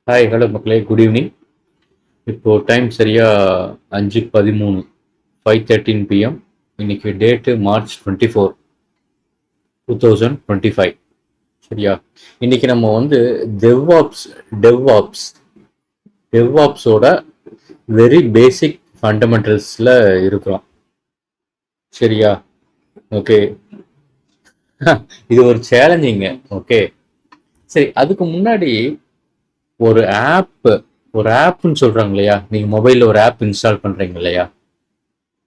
Hi hello மக்களே, good evening. இப்போது time சரியாக 5:13, 5:13 பிஎம். இன்னைக்கு டேட்டு March 24, 2025. சரியா? இன்னைக்கு நம்ம வந்து டெவ்ஆப்ஸ் டெவ்ஆப்ஸ் டெவ்ஆப்ஸோட வெரி பேசிக் ஃபண்டமெண்டல்ஸில் இருக்கிறோம். சரியா? ஓகே. இது ஒரு சேலஞ்சிங்க. ஓகே, சரி. அதுக்கு முன்னாடி ஒரு ஆப் ஒரு ஆப்னு சொல்றாங்க இல்லையா, நீங்க மொபைல்ல ஒரு ஆப் இன்ஸ்டால் பண்றீங்க இல்லையா?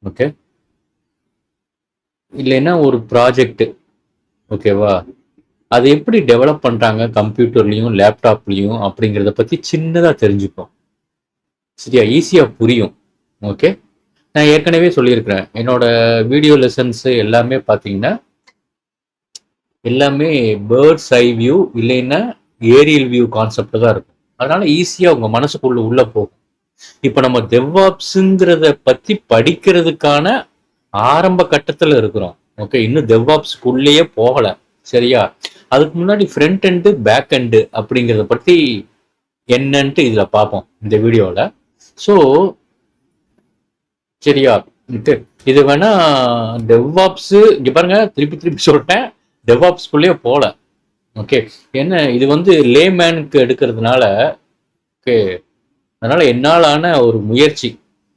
ஓகே, இல்லைன்னா ஒரு ப்ராஜெக்ட். ஓகேவா? அது எப்படி டெவலப் பண்றாங்க கம்ப்யூட்டர்லயும் லேப்டாப்லயும் அப்படிங்கிறத பத்தி சின்னதா தெரிஞ்சுப்போம். சரியா? ஈஸியா புரியும். ஓகே, நான் ஏற்கனவே சொல்லியிருக்கிறேன், என்னோட வீடியோ லெசன்ஸ் எல்லாமே பார்த்தீங்கன்னா எல்லாமே பேர்ட்ஸ் ஐ வியூ இல்லைன்னா ஏரியல் வியூ கான்செப்ட் தான் இருக்கும். அதனால ஈஸியா உங்க மனசுக்குள்ள உள்ள போகும். இப்ப நம்ம டெவ்ஆப்ஸ்ங்கிறத பத்தி படிக்கிறதுக்கான ஆரம்ப கட்டத்துல இருக்கிறோம். ஓகே, இன்னும் டெவ்ஆப்ஸ்க்குள்ளேயே போகல. சரியா? அதுக்கு முன்னாடி ஃப்ரண்ட் எண்டு பேக் எண்டு அப்படிங்கிறத பத்தி என்னன்ட்டு இதுல பார்ப்போம் இந்த வீடியோல. ஸோ சரியா, இது வேணா டெவ்ஆப்ஸ் இங்க பாருங்க, திருப்பி திருப்பி சொல்லிட்டேன், டெவ்ஆப்ஸ்க்குள்ளேயே போல. ஓகே, என்ன இது வந்து லேமேனுக்கு எடுக்கிறதுனால. ஓகே, அதனால என்னாலான ஒரு முயற்சி.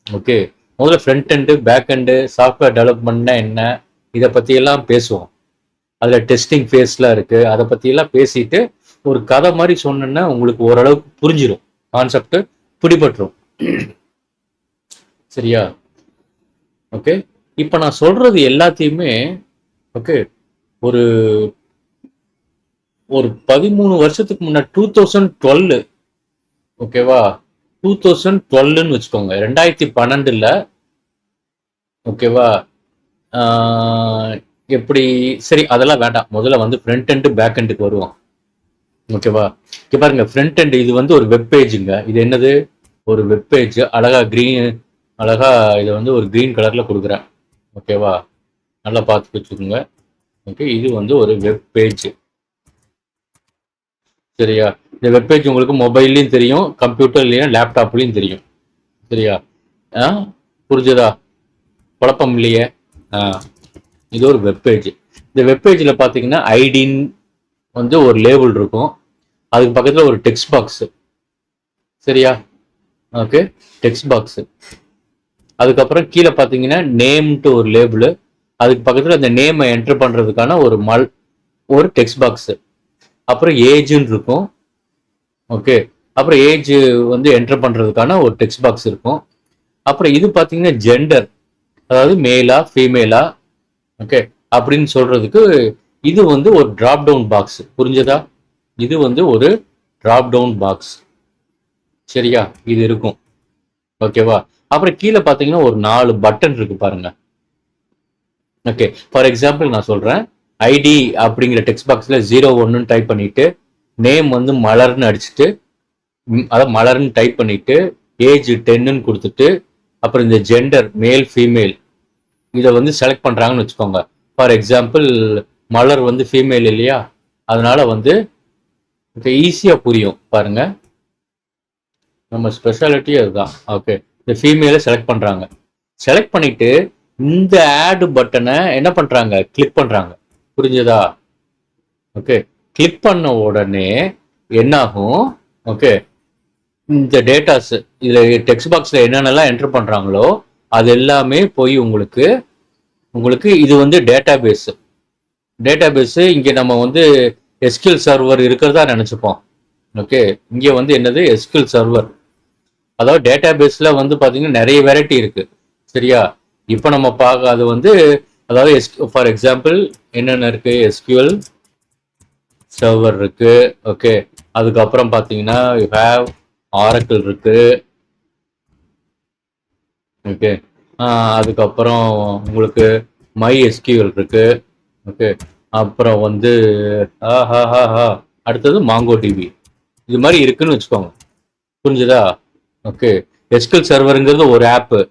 ஓகே, முதல்ல front end back end software டெவலப்மெண்ட்னா என்ன, இதை பத்தி எல்லாம் பேசுவோம். அதுல டெஸ்டிங் ஃபேஸ்லாம் இருக்கு, அதை பத்தி எல்லாம் பேசிட்டு ஒரு கதை மாதிரி சொன்னேன்னா உங்களுக்கு ஓரளவுக்கு புரிஞ்சிடும், கான்செப்ட் பிடிபட்டுரும். சரியா? ஓகே, இப்ப நான் சொல்றது எல்லாத்தையுமே ஓகே ஒரு ஒரு 13 வருஷத்துக்கு முன்னாடி 2012. ஓகேவா? 2012ன்னு வச்சுக்கோங்க, 2012ல. ஓகேவா? எப்படி? சரி, அதெல்லாம் வேண்டாம். முதல்ல வந்து ஃப்ரண்ட் எண்டு பேக் எண்டுக்கு வருவோம். ஓகேவா? இங்க பாருங்க, ஃப்ரண்ட் எண்டு இது வந்து ஒரு வெப் பேஜுங்க. இது என்னது? ஒரு வெப் பேஜ். அழகா இதை வந்து ஒரு கிரீன் கலர்ல கொடுக்குறேன். ஓகேவா? நல்லா பார்த்து வச்சுக்கோங்க. ஓகே, இது வந்து ஒரு வெப் பேஜ். சரியா? இந்த வெப் பேஜ் உங்களுக்கு மொபைல்லையும் தெரியும், கம்ப்யூட்டர்லையும் லேப்டாப்லையும் தெரியும். சரியா? ஆ, புரிஞ்சதா? குழப்பம் இல்லையே? ஆ, இது ஒரு வெப் பேஜ். இந்த வெப் பேஜில் பார்த்தீங்கன்னா ஐடின்னு வந்து ஒரு லேபிள் இருக்கும், அதுக்கு பக்கத்தில் ஒரு டெக்ஸ்ட் பாக்ஸ். சரியா? Okay, text box. அதுக்கப்புறம் கீழே பார்த்தீங்கன்னா நேம்ட்டு ஒரு லேபிள், அதுக்கு பக்கத்தில் அந்த நேமை என்டர் பண்ணுறதுக்கான ஒரு டெக்ஸ்ட் பாக்ஸ். அப்புறம் ஏஜ்னு இருக்கும். ஓகே, அப்புறம் ஏஜ் வந்து என்டர் பண்ணுறதுக்கான ஒரு டெக்ஸ்ட் பாக்ஸ் இருக்கும். அப்புறம் இது பார்த்தீங்கன்னா ஜெண்டர், அதாவது மேலா ஃபீமேலா, ஓகே, அப்படின்னு சொல்றதுக்கு இது வந்து ஒரு டிராப் டவுன் பாக்ஸ். புரிஞ்சதா? இது வந்து ஒரு டிராப் டவுன் பாக்ஸ். சரியா? இது இருக்கும். ஓகேவா? அப்புறம் கீழே பார்த்தீங்கன்னா ஒரு 4 பட்டன் இருக்கு பாருங்க. ஓகே, ஃபார் எக்ஸாம்பிள் நான் சொல்றேன், ஐடி அப்படிங்கிற டெக்ஸ்ட் பாக்ஸ்ல 01 டைப் பண்ணிட்டு, நேம் வந்து மலர்னு அடிச்சுட்டு, அதாவது மலர்னு டைப் பண்ணிட்டு, ஏஜ் 10ன்னு கொடுத்துட்டு, அப்புறம் இந்த ஜெண்டர் மேல் ஃபீமேல் இதை வந்து செலக்ட் பண்றாங்கன்னு வச்சுக்கோங்க. ஃபார் எக்ஸாம்பிள் மலர் வந்து ஃபீமேல் இல்லையா, அதனால வந்து ஈஸியா புரியும் பாருங்க, நம்ம ஸ்பெஷாலிட்டி அதுதான். ஓகே, இந்த ஃபீமேலை செலக்ட் பண்றாங்க. செலக்ட் பண்ணிட்டு இந்த ஆட் பட்டனை என்ன பண்றாங்க, கிளிக் பண்றாங்க. புரிஞ்சதா? ஓகே, கிளிக் பண்ண உடனே என்ன ஆகும்? ஓகே, இந்த டேட்டாஸ் இதுல டெக்ஸ்ட் பாக்ஸ்ல என்னென்னலாம் என்டர் பண்றாங்களோ அது எல்லாமே போய் உங்களுக்கு உங்களுக்கு இது வந்து டேட்டாபேஸ். டேட்டாபேஸ் இங்க நம்ம வந்து எஸ்கியூஎல் சர்வர் இருக்கிறதா நினைச்சுப்போம். ஓகே, இங்க வந்து என்னது, எஸ்கியூஎல் சர்வர். அதாவது டேட்டாபேஸ்ல வந்து பாத்தீங்கன்னா நிறைய வெரைட்டி இருக்கு. சரியா? இப்போ நம்ம பார்க்க அது வந்து, அதாவது ஃபார் எக்ஸாம்பிள் என்னென்ன இருக்கு, எஸ்கியூஎல் சர்வர் இருக்கு. ஓகே, அதுக்கப்புறம் பார்த்தீங்கன்னா யூ ஹேவ் ஆரக்கிள் இருக்கு. ஓகே, அதுக்கப்புறம் உங்களுக்கு மை எஸ்கியூஎல் இருக்கு. ஓகே, அப்புறம் வந்து அடுத்தது மாங்கோ டிபி. இது மாதிரி இருக்குன்னு வச்சுக்கோங்க. புரிஞ்சுதா? ஓகே, எஸ்கியூஎல் சர்வருங்கிறது ஒரு ஆப்பு,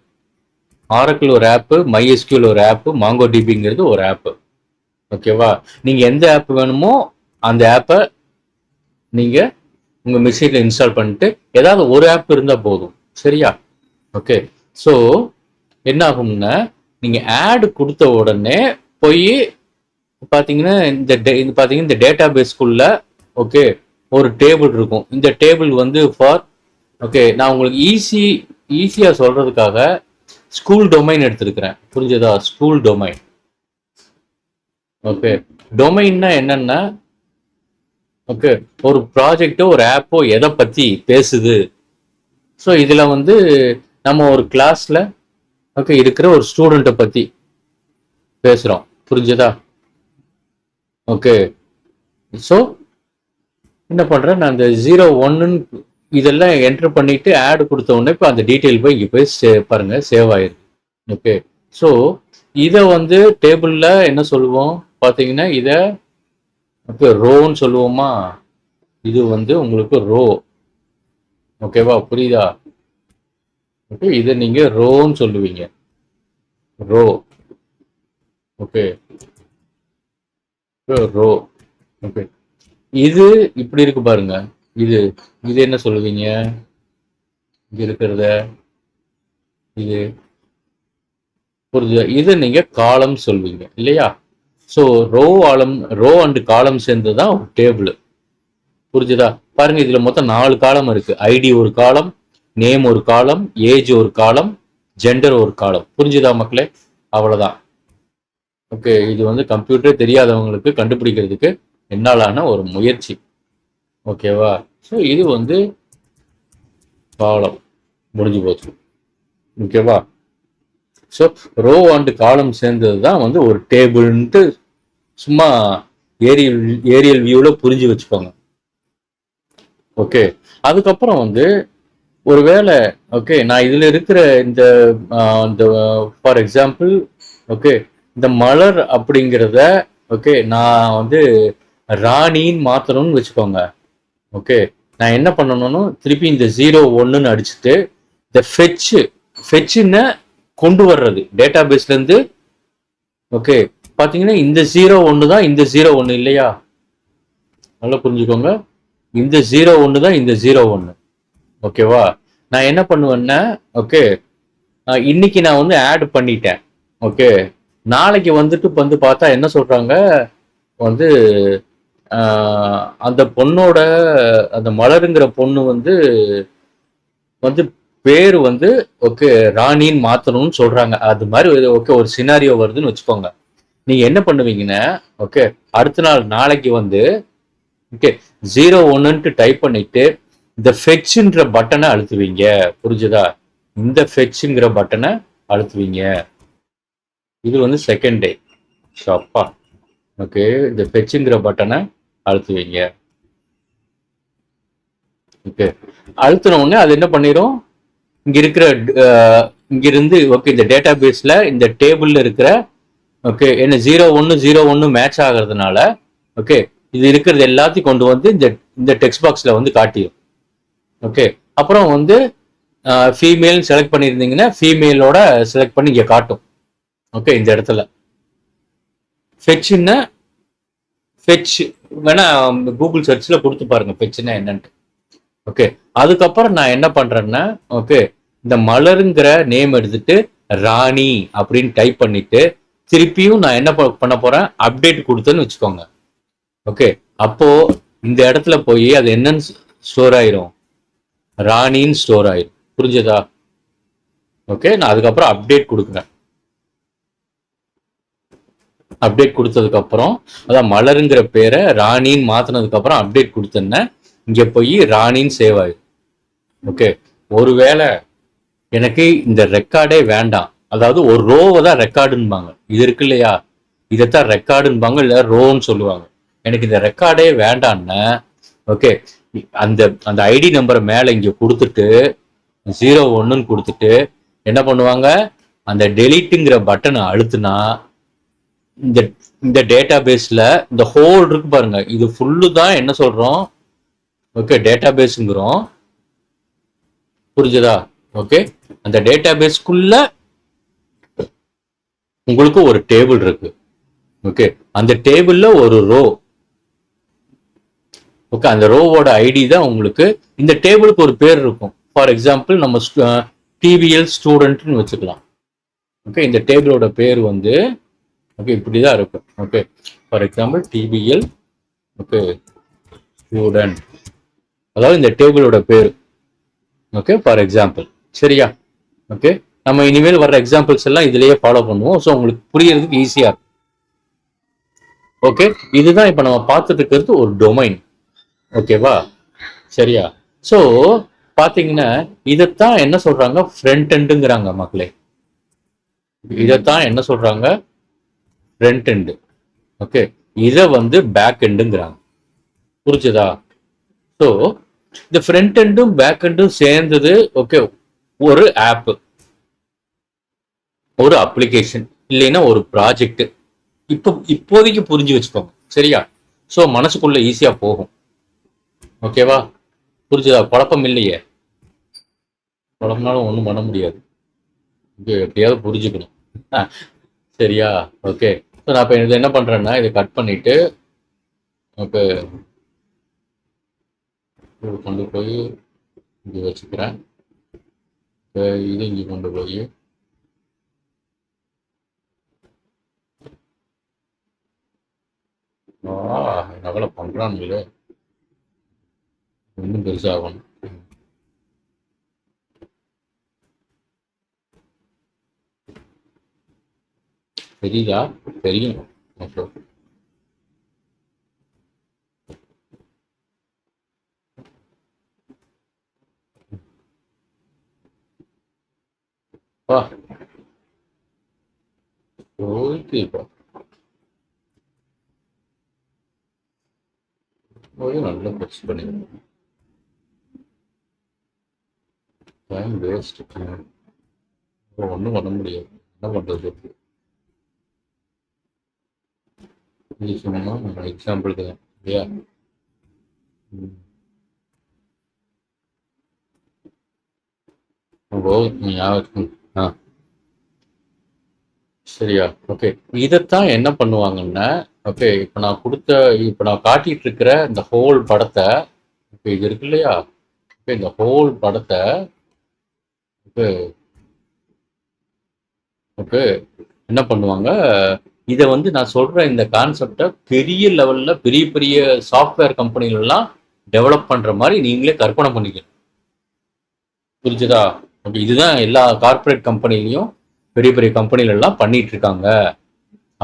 ஆரக்கிள் ஒரு ஆப்பு, மை எஸ்கியூஎல் ஒரு ஆப்பு, மாங்கோ டிபிங்கிறது ஒரு ஆப்பு. ஓகேவா? நீங்க எந்த ஆப் வேணுமோ அந்த ஆப்பை நீங்க உங்க மெஷின்ல இன்ஸ்டால் பண்ணிட்டு ஏதாவது ஒரு ஆப் இருந்தா போதும். சரியா? ஓகே. ஸோ என்ன ஆகும்னா நீங்க ஆட் கொடுத்த உடனே போய் பாத்தீங்கன்னா இந்த பாத்தீங்கன்னா இந்த டேட்டா பேஸ்க்குள்ள ஓகே ஒரு டேபிள் இருக்கும். இந்த டேபிள் வந்து ஃபார் ஓகே நான் உங்களுக்கு ஈஸியா சொல்றதுக்காக ஸ்கூல் டொமைன் எடுத்திருக்கிறேன். புரிஞ்சதா? School domain. ஓகே. டொமைன்னா என்னன்னா ஓகே ஒரு ப்ராஜெக்டோ ஒரு ஆப்போ எதை பத்தி பேசுது. ஸோ இதுல வந்து நம்ம ஒரு கிளாஸ்ல ஓகே இருக்கிற ஒரு ஸ்டூடெண்ட்டை பத்தி பேசுறோம். புரிஞ்சதா? ஓகே. ஸோ என்ன பண்றேன் நான் இந்த 01 இதெல்லாம் என்டர் பண்ணிட்டு ஆட் கொடுத்த உடனே இப்போ அந்த டீட்டெயில் போய் இங்கே போய் பாருங்க சேவ் ஆயிருக்கு. ஓகே. ஸோ இதை வந்து டேபிள்ல என்ன சொல்லுவோம் பார்த்தீங்கன்னா இதை ஓகே ரோன்னு சொல்லுவோமா? இது வந்து உங்களுக்கு ரோ. ஓகேவா? புரியுதா? ஓகே இதை நீங்க ரோன்னு சொல்லுவீங்க. ரோ. Okay row. ஓகே இது இப்படி இருக்கு பாருங்க. இது இது என்ன சொல்லுவீங்க? இங்க இருக்கிறத இது புரியுது. இது நீங்க காலம் சொல்வீங்க இல்லையா? ஸோ ரோ அண்ட் காலம் சேர்ந்து தான் ஒரு டேபிள். புரிஞ்சுதா? பாருங்க இதுல மொத்தம் 4 காலம் இருக்கு. ஐடி ஒரு காலம், நேம் ஒரு காலம், ஏஜ் ஒரு காலம், ஜெண்டர் ஒரு காலம். புரிஞ்சுதா மக்களே? அவ்வளவுதான். ஓகே இது வந்து கம்ப்யூட்டரே தெரியாதவங்களுக்கு கண்டுபிடிக்கிறதுக்கு என்னாலான ஒரு முயற்சி. ஓகேவா? ஸோ இது வந்து காலம் முடிஞ்சு போச்சு. ஓகேவா? ஸோ ரோ அண்ட் காலம் சேர்ந்தது தான் வந்து ஒரு டேபிள்ன்ட்டு சும்மா ஏரியல் வியூல புரிஞ்சு வச்சுக்கோங்க. ஓகே அதுக்கப்புறம் வந்து ஒருவேளை ஓகே நான் இதுல இருக்கிற இந்த ஃபார் எக்ஸாம்பிள் ஓகே இந்த மலர் அப்படிங்கிறத ஓகே நான் வந்து ராணின்னு மாத்தணும்னு வச்சுக்கோங்க. ஓகே நான் என்ன பண்ணணும்னு திருப்பி இந்த 01 அடிச்சுட்டு இந்த ஃபெட்சுன்னு கொண்டு வர்றது டேட்டா பேஸ்ல இருந்து. ஓகே பாத்தீங்கன்னா இந்த 01 தான் இந்த 01 இல்லையா? நல்லா புரிஞ்சுக்கோங்க. இந்த 01 தான் இந்த 01. ஓகேவா? நான் என்ன பண்ணுவேன்னா ஓகே இன்னைக்கு நான் வந்து ஆட் பண்ணிட்டேன். ஓகே நாளைக்கு வந்துட்டு வந்து பார்த்தா என்ன சொல்றாங்க வந்து அந்த பொண்ணோட அந்த மலருங்கிற பொண்ணு வந்து வந்து பேரு வந்து ஓகே ராணின்னு மாத்தணும்னு சொல்றாங்க. அது மாதிரி ஓகே ஒரு சினாரியோ வருதுன்னு வச்சுக்கோங்க. நீங்க என்ன பண்ணுவீங்கன்னா ஓகே அடுத்த நாளைக்கு வந்து ஓகே 01 டைப் பண்ணிட்டு இந்த ஃபெட்ச்ன்ற பட்டனை அழுத்துவீங்க. புரிஞ்சுதா? இந்த ஃபெட்ச்ங்கிற பட்டனை அழுத்துவீங்க. இது வந்து செகண்ட் டே. அப்பா ஓகே இந்த ஃபெட்ச்ங்கிற பட்டனை அழுத்துவீங்க. ஓகே அழுத்தின உடனே அது என்ன பண்ணிரும் இங்க இருக்கிற இங்கிருந்து ஓகே இந்த டேட்டா பேஸ்ல இந்த டேபிள்ல இருக்கிற ஓகே என்ன 01 மேட்ச் ஆகிறதுனால ஓகே இது இருக்கிறது எல்லாத்தையும் கொண்டு வந்து இந்த டெக்ஸ்ட் பாக்ஸ்ல வந்து காட்டிடும். ஓகே அப்புறம் வந்து ஃபீமேல் செலக்ட் பண்ணியிருந்தீங்கன்னா ஃபீமேலோட செலக்ட் பண்ணி இங்க காட்டும். ஓகே இந்த இடத்துல ஃபெட்ச் வேணா கூகுள் சர்ச்ல கொடுத்து பாருங்க ஃபெட்ச்னா என்னன்ட்டு. ஓகே அதுக்கப்புறம் நான் என்ன பண்றேன்னா ஓகே இந்த மலருங்கிற நேம் எடுத்துட்டு ராணி அப்படின்னு டைப் பண்ணிட்டு திருப்பியும் நான் என்ன பண்ண போறேன் அப்டேட் கொடுத்தேன்னு வச்சுக்கோங்க. ஓகே அப்போ இந்த இடத்துல போய் அது என்னன்னு ஸ்டோர் ஆயிரும்? ராணின்னு ஸ்டோர் ஆயிரும். புரிஞ்சதா? ஓகே நான் அதுக்கப்புறம் அப்டேட் கொடுக்குறேன். அப்டேட் கொடுத்ததுக்கு அப்புறம் அதான் மலருங்கிற பேரை ராணின்னு மாத்தினதுக்கு அப்புறம் அப்டேட் கொடுத்தேன்னா இங்க போய் ராணின்னு சேவ் ஆயிடும். ஓகே ஒருவேளை எனக்கு இந்த ரெக்கார்டே வேண்டாம், அதாவது ஒரு ரோவை தான் ரெக்கார்டுன்பாங்க. இது இருக்கு இல்லையா? இதைத்தான் ரெக்கார்டுன்பாங்க இல்ல ரோன்னு சொல்லுவாங்க. எனக்கு இந்த ரெக்கார்டே வேண்டான்னா ஓகே அந்த அந்த ஐடி நம்பரை மேல இங்க கொடுத்துட்டு 01 கொடுத்துட்டு என்ன பண்ணுவாங்க அந்த டெலிட்டுங்கிற பட்டனை அழுத்துனா இந்த இந்த டேட்டா பேஸ்ல இந்த ஹோல் இருக்கு பாருங்க, இது ஃபுல்லு தான் என்ன சொல்றோம் ஓகே டேட்டா பேஸ்ங்கிறோம். புரிஞ்சதா? ஓகே அந்த டேட்டா பேஸ்க்குள்ள உங்களுக்கு ஒரு டேபிள் இருக்கு. ஓகே அந்த டேபிள்ல ஒரு ரோ ஓகே, அந்த ரோவோட ஐடி தான் உங்களுக்கு. இந்த டேபிளுக்கு ஒரு பேர் இருக்கும். ஃபார் எக்ஸாம்பிள் நம்ம டிவிஎல் ஸ்டூடெண்ட்னு வச்சுக்கலாம். ஓகே, இந்த டேபிளோட பேர் வந்து ஓகே இப்படிதான் இருக்கும். Okay, for example DPL okay student, அதாவது இந்த டேபிளோட பேர். Okay, for example. சரியா? ஓகே, நம்ம இனிமேல் வர்ற எக்ஸாம்பிள்ஸ் எல்லாம் இதுலயே ஃபாலோ பண்ணுவோம். ஸோ உங்களுக்கு புரியறதுக்கு ஈஸியா இருக்கும். ஓகே, இதுதான் இப்ப நம்ம பார்த்துட்டு இருக்கிறது ஒரு டொமைன். ஓகேவா? சரியா? ஸோ பாத்தீங்கன்னா இதைத்தான் என்ன சொல்றாங்க, ஃப்ரண்ட் எண்டுங்கிறாங்க மக்களே. இதைத்தான் என்ன சொல்றாங்க, ஃப்ரண்ட் எண்டு. ஓகே, இதை வந்து பேக் எண்டுங்கிறாங்க. புரிச்சுதா? ஸோ இந்த ஃப்ரண்ட் எண்டும் பேக் எண்டும் சேர்ந்தது ஓகே ஒரு ஆப், ஒரு அப்ளிகேஷன், இல்லைன்னா ஒரு ப்ராஜெக்ட். இப்போதைக்கு புரிஞ்சு வச்சுக்கோங்க. சரியா? ஸோ மனசுக்குள்ள ஈஸியா போகும். ஓகேவா? புரிஞ்சுதா? குழப்பம் இல்லையே. குழப்பம்னாலும் ஒன்றும் பண்ண முடியாது. எப்படியாவது புரிஞ்சுக்கணும். சரியா? ஓகே, ஸோ நான் இப்போ இது என்ன பண்றேன்னா இதை கட் பண்ணிட்டு ஓகே கொண்டு போய் இங்கே வச்சுக்கிறேன். இது இங்கே கொண்டு போய் நகலை பண்றானுங்களே, இன்னும் பெருசாகணும். தெரியுதா? தெரியும். ஓகே, இப்போ நல்லா பெருசு பண்ணிடுவோம். டைம் வேஸ்ட், ஒன்றும் பண்ண முடியாது. என்ன பண்றது? இது சொன்னா எக்ஸாம்பிளுக்கு தான் இல்லையா? ஞாபகம். சரியா? ஓகே, இதைத்தான் என்ன பண்ணுவாங்கன்னா ஓகே இப்போ நான் காட்டிட்டு இருக்கிற இந்த ஹோல் படத்தை, இப்போ இது இருக்கு இல்லையா? ஓகே, இந்த ஹோல் படத்தை ஓகே ஓகே என்ன பண்ணுவாங்க, இதை வந்து நான் சொல்ற இந்த கான்செப்டை பெரிய லெவல்ல பெரிய பெரிய சாஃப்ட்வேர் கம்பெனிகள்லாம் டெவலப் பண்ற மாதிரி நீங்களே கற்பனை பண்ணிக்கணும். புரிஞ்சுதா? ஓகே, இதுதான் எல்லா கார்பரேட் கம்பெனிலையும் பெரிய பெரிய கம்பெனில எல்லாம் பண்ணிட்டு இருக்காங்க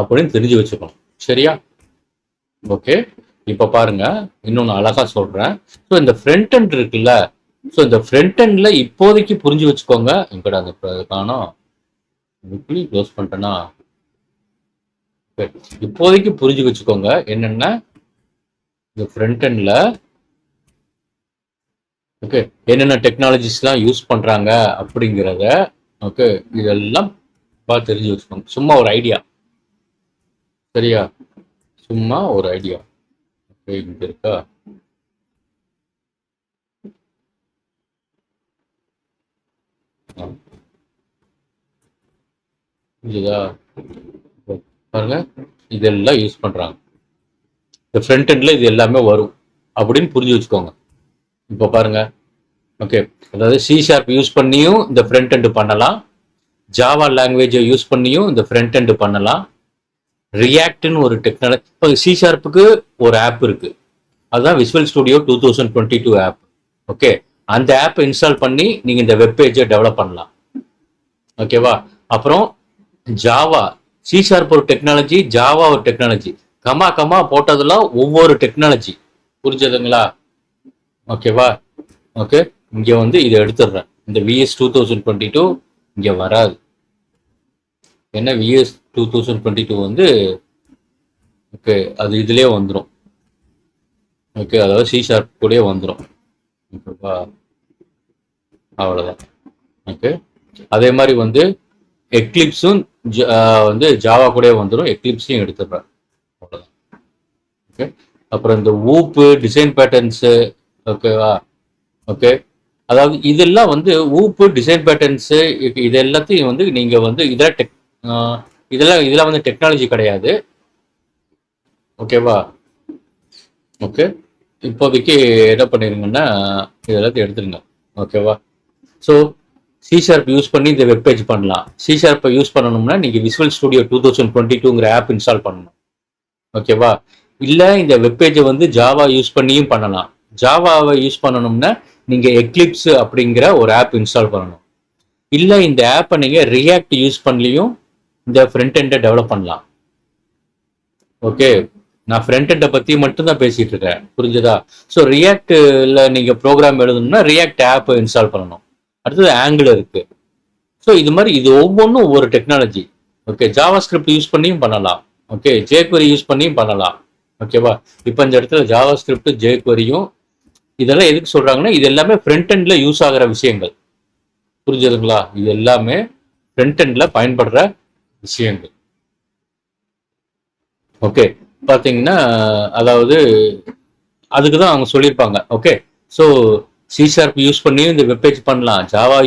அப்படின்னு தெரிஞ்சு வச்சுக்கணும். சரியா? ஓகே, இப்ப பாருங்க இன்னொன்னு அழகா சொல்றேன். ஸோ இந்த ஃப்ரண்ட் எண்ட் இருக்குல்ல, ஸோ இந்த ஃப்ரண்ட் எண்ட்ல இப்போதைக்கு புரிஞ்சு வச்சுக்கோங்க. எங்கடா அந்த காணோம், க்ளோஸ் பண்ணிட்டேன்னா இப்போதைக்கு புரிஞ்சு வச்சுக்கோங்க என்னன்னா இந்த ஃப்ரண்ட் எண்ட்ல ஓகே என்னென்ன டெக்னாலஜிஸ்லாம் யூஸ் பண்றாங்க அப்படிங்கிறத ஓகே இதெல்லாம் பார்த்து தெரிஞ்சு வச்சுக்கோங்க. சும்மா ஒரு ஐடியா. சரியா? சும்மா ஒரு ஐடியா. ஓகே, இங்க இருக்கா? புரியுதா? பாருங்க, இதெல்லாம் யூஸ் பண்றாங்க. இந்த ஃப்ரண்ட் எண்ட்ல இது எல்லாமே வரும் அப்படின்னு புரிஞ்சு வச்சுக்கோங்க. இப்போ பாருங்க ஓகே, அதாவது சி ஷார்ப் யூஸ் பண்ணியும் இந்த ஃப்ரண்ட் எண்ட் பண்ணலாம், ஜாவா லாங்குவேஜை யூஸ் பண்ணியும் இந்த ஃப்ரண்ட் எண்ட் பண்ணலாம். ரியாக்ட்னு ஒரு டெக்னாலஜி, இப்போ சி ஷார்ப்புக்கு ஒரு ஆப் இருக்கு, அதுதான் விசுவல் ஸ்டுடியோ 2022 ஆப். ஓகே, அந்த ஆப் இன்ஸ்டால் பண்ணி நீங்க இந்த வெப் பேஜை டெவலப் பண்ணலாம். ஓகேவா? அப்புறம் ஜாவா, சி ஷார்ப் ஒரு டெக்னாலஜி, ஜாவா ஒரு டெக்னாலஜி, கமா போட்டதெல்லாம் ஒவ்வொரு டெக்னாலஜி. புரிஞ்சதுங்களா? ஓகேவா? ஓகே, இங்க வந்து இதை எடுத்துடுறேன். இந்த விஎஸ் 2022 இங்க வராது. என்ன விஎஸ் 2022 வந்து ஓகே அது இதுலயே வந்துடும். ஓகே, அதாவது சி ஷார்ப் கூட வந்துடும். ஓகேவா? அவ்வளோதான். ஓகே, அதே மாதிரி வந்து எக்லிப்ஸும் வந்து ஜாவா கூட வந்துடும். எக்லிப்ஸையும் எடுத்துடுறேன். அவ்வளோதான். ஓகே, அப்புறம் இந்த ஊப்பு டிசைன் பேட்டர்ன்ஸு ஓகேவா? ஓகே, அதாவது இதெல்லாம் வந்து ஊப்பு டிசைன் பேட்டர்ன்ஸு இது எல்லாத்தையும் வந்து நீங்கள் வந்து இதெல்லாம் வந்து டெக்னாலஜி கிடையாது. ஓகேவா? ஓகே, இப்போதைக்கு என்ன பண்ணிருங்கன்னா இது எல்லாத்தையும் எடுத்துருங்க. ஓகேவா? ஸோ சி ஷார்ப் யூஸ் பண்ணி இந்த வெப் பேஜ் பண்ணலாம். சி ஷார்ப்பை யூஸ் பண்ணணும்னா நீங்கள் விசுவல் ஸ்டுடியோ 2022ங்கிற ஆப் இன்ஸ்டால் பண்ணணும். ஓகேவா? இல்லை இந்த வெப் பேஜை வந்து ஜாவா யூஸ் பண்ணியும் பண்ணலாம். ஜாவாவை யூஸ் பண்ணணும்னா நீங்கள் எக்லிப்ஸ் அப்படிங்கிற ஒரு ஆப் இன்ஸ்டால் பண்ணணும். இல்லை இந்த ஆப்பை நீங்கள் ரியாக்ட் யூஸ் பண்ணியும் இந்த ஃப்ரண்ட் எண்டை டெவலப் பண்ணலாம். ஓகே, நான் ஃப்ரண்ட் எண்டை பற்றி மட்டும்தான் பேசிட்டு இருக்கேன். புரிஞ்சுதா? ஸோ ரியாக்டில் நீங்கள் ப்ரோக்ராம் எழுதணும்னா ரியாக்ட் ஆப் இன்ஸ்டால் பண்ணணும். அடுத்தது ஆங்கிள் இருக்கு. ஸோ இது மாதிரி இது ஒவ்வொன்றும் ஒவ்வொரு technology. Okay, Java script use பண்ணியும் பண்ணலாம். ஓகே, ஜேக்வரி யூஸ் பண்ணியும் பண்ணலாம். ஓகேவா? இப்போ இந்த இடத்துல ஜாவா ஸ்கிரிப்ட் ஜேக்வரியும் இதெல்லாம் எதுக்கு சொல்றாங்கன்னா இது எல்லாமே ஃப்ரண்ட் எண்ட்ல யூஸ் ஆகிற விஷயங்கள். புரிஞ்சதுங்களா? இது எல்லாமே ஃப்ரண்ட் எண்ட்ல பயன்படுற விஷயங்கள். ஓகே, பார்த்தீங்கன்னா அதாவது அதுக்கு தான் அவங்க சொல்லியிருப்பாங்க. Okay, so C sharp use பண்ணி இந்த வெப்பேஜ் பண்ணலாம், ஜாவா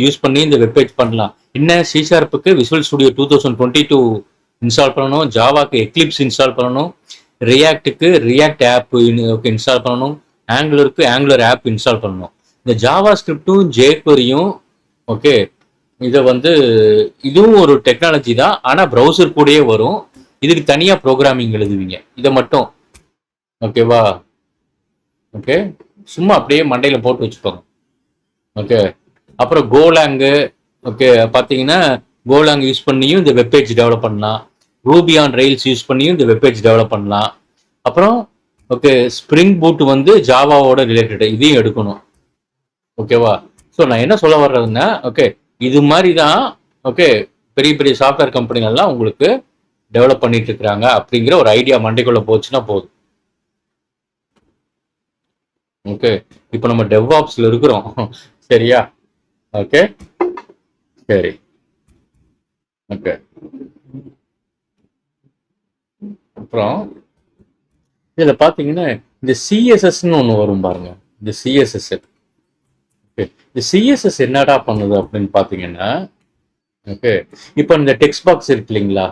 யூஸ் பண்ணி இந்த வெப்பேஜ் பண்ணலாம். என்ன சி ஷார்ப்புக்கு விசுவல் ஸ்டுடியோ 2022 இன்ஸ்டால் பண்ணணும், ஜாவாக்கு எக்லிப்ஸ் இன்ஸ்டால் பண்ணணும், ரியாக்டுக்கு ரியாக்ட் ஆப் இன்ஸ்டால் பண்ணணும், ஆங்குலருக்கு ஆங்குலர் ஆப் இன்ஸ்டால் பண்ணணும். இந்த ஜாவா ஸ்கிரிப்டும் ஜேக்வரியும் ஓகே இதை வந்து இதுவும் ஒரு டெக்னாலஜி தான். ஆனால் ப்ரௌசர் கூடயே வரும். இதுக்கு தனியாக ப்ரோக்ராமிங் எழுதுவீங்க இதை மட்டும். ஓகேவா? ஓகே, சும்மா அப்படியே மண்டையில் போட்டு வச்சுக்கோங்க. ஓகே, அப்புறம் கோலாங்கு. ஓகே, பார்த்தீங்கன்னா கோலாங் யூஸ் பண்ணியும் இந்த வெப்பேஜ் டெவலப் பண்ணலாம். ரூபி ஆன் ரெயில்ஸ் யூஸ் பண்ணியும் இந்த வெப்பேஜ் டெவலப் பண்ணலாம். அப்புறம் ஓகே, ஸ்ப்ரிங் பூட் வந்து ஜாவாவோட ரிலேட்டட், இதையும் எடுக்கணும். ஓகேவா? ஸோ நான் என்ன சொல்ல வர்றதுன்னா ஓகே இது மாதிரி தான் ஓகே பெரிய பெரிய சாஃப்ட்வேர் கம்பெனிகள்லாம் உங்களுக்கு டெவலப் பண்ணிட்டு இருக்கிறாங்க அப்படிங்கிற ஒரு ஐடியா மண்டைக்குள்ள போச்சுன்னா போதும். ஓகே, இப்போ நம்ம டெவ்ஆப்ஸ்ல இருக்கிறோம். சரியா? ஓகே, சரி. ஓகே, அப்புறம் இதுல பாத்தீங்கன்னா இந்த சிஎஸ்எஸ்ன்னு ஒன்று வரும் பாருங்க. இந்த சிஎஸ்எஸ் ஓகே, இந்த சிஎஸ்எஸ் என்னடா பண்ணுது அப்படின்னு பாத்தீங்கன்னா ஓகே இப்போ இந்த டெக்ஸ்ட் பாக்ஸ் இருக்கு இல்லைங்களா?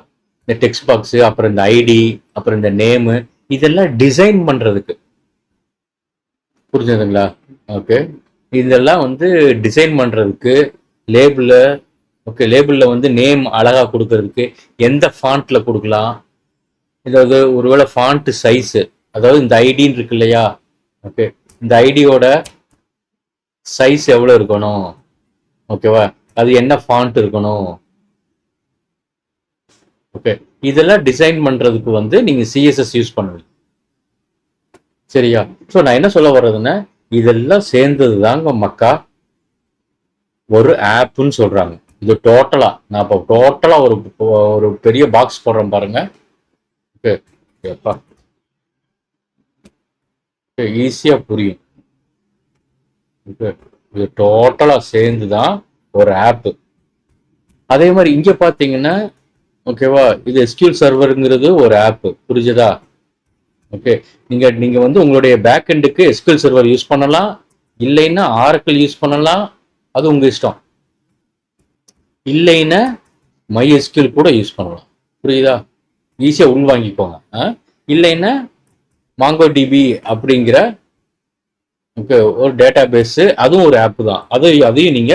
இந்த டெக்ஸ்ட் பாக்ஸ், அப்புறம் இந்த ஐடி, அப்புறம் இந்த நேமு, இதெல்லாம் டிசைன் பண்றதுக்கு. புரிஞ்சதுங்களா? ஓகே, இதெல்லாம் வந்து டிசைன் பண்றதுக்கு லேபிள். ஓகே, லேபிளில் வந்து நேம் அழகா கொடுக்கறதுக்கு எந்த ஃபாண்ட்ல கொடுக்கலாம், அதாவது ஒருவேளை ஃபாண்ட் சைஸ், அதாவது இந்த ஐடின்னு இருக்கு இல்லையா? ஓகே, இந்த ஐடியோட சைஸ் எவ்வளோ இருக்கணும்? ஓகேவா? அது என்ன ஃபாண்ட் இருக்கணும்? ஓகே, இதெல்லாம் டிசைன் பண்றதுக்கு வந்து நீங்க சிஎஸ்எஸ் யூஸ் பண்ணுவீங்க. சரியா? ஸோ நான் என்ன சொல்ல வர்றதுன்னா இதெல்லாம் சேர்ந்தது தாங்க மக்கா ஒரு ஆப்னு சொல்றாங்க. இது டோட்டலா நான் இப்போ டோட்டலா ஒரு ஒரு பெரிய பாக்ஸ் போடுறேன் பாருங்க. ஓகே, எப்பா ஈஸியா புரியும். ஓகே, இது டோட்டலா சேர்ந்து தான் ஒரு ஆப். அதே மாதிரி இங்க பாத்தீங்கன்னா ஓகேவா, இது எஸ்கியூஎல் சர்வருங்கிறது ஒரு ஆப். புரிஞ்சதா? ஓகே, நீங்க வந்து உங்களுடைய பேக் எண்டுக்கு எஸ்கியூஎல் சர்வர் யூஸ் பண்ணலாம், இல்லைன்னா ஆரக்கிள் யூஸ் பண்ணலாம், அது உங்க இஷ்டம். இல்லைன்னா மை எஸ்கியூஎல் கூட யூஸ் பண்ணலாம். புரியுதா? ஈஸியா உள்வாங்கிக்கோங்க. இல்லைன்னா மாங்கோ டிபி அப்படிங்கிற ஓகே ஒரு டேட்டா பேஸ், அதுவும் ஒரு ஆப் தான். அதையும் நீங்க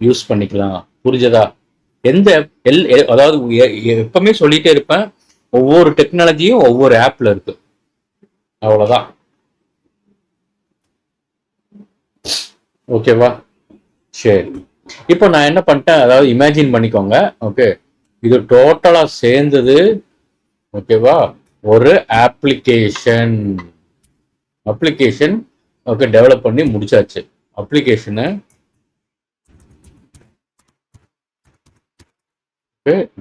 யூஸ் பண்ணிக்கலாம். புரிஞ்சதா? எந்த அதாவது எப்பவுமே சொல்லிட்டே இருப்பேன், ஒவ்வொரு டெக்னாலஜியும் ஒவ்வொரு ஆப்ல இருக்கு. அவ்வளவுதான். ஓகேவா? சரி, இப்போ நான் என்ன பண்ணிட்டேன், அதாவது இமேஜின் பண்ணிக்கோங்க. ஓகே, இது டோட்டலா சேர்ந்தது ஓகேவா ஒரு அப்ளிகேஷன். ஓகே, டெவலப் பண்ணி முடிச்சாச்சு. அப்ளிகேஷனை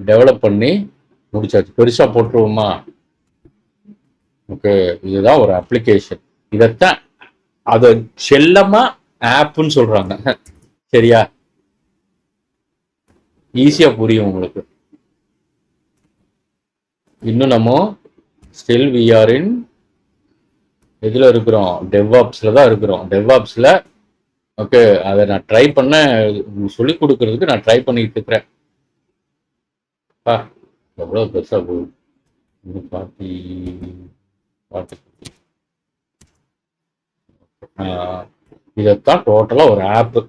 டெவலப் பண்ணி முடிச்சாச்சு. பெருசா போட்டுருவோமா? ஓகே, இதுதான் ஒரு அப்ளிகேஷன். இதைத்தான் அதை செல்லமா ஆப்னு சொல்றாங்க. சரியா? ஈஸியா புரியும் உங்களுக்கு. இன்னும் நம்ம ஸ்டில் விஆர் இன் எதுல இருக்கிறோம்? டெவ்ஆப்ஸ்ல தான் இருக்கிறோம். டெவ்ஆப்ஸ்ல ஓகே, அதை நான் ட்ரை பண்ண சொல்லி கொடுக்கறதுக்கு நான் ட்ரை பண்ணிட்டு இருக்கிறேன். எவ்வளவு பெருசா போகுது. 40 இதைத்தான் டோட்டலா ஒரு ஆப்.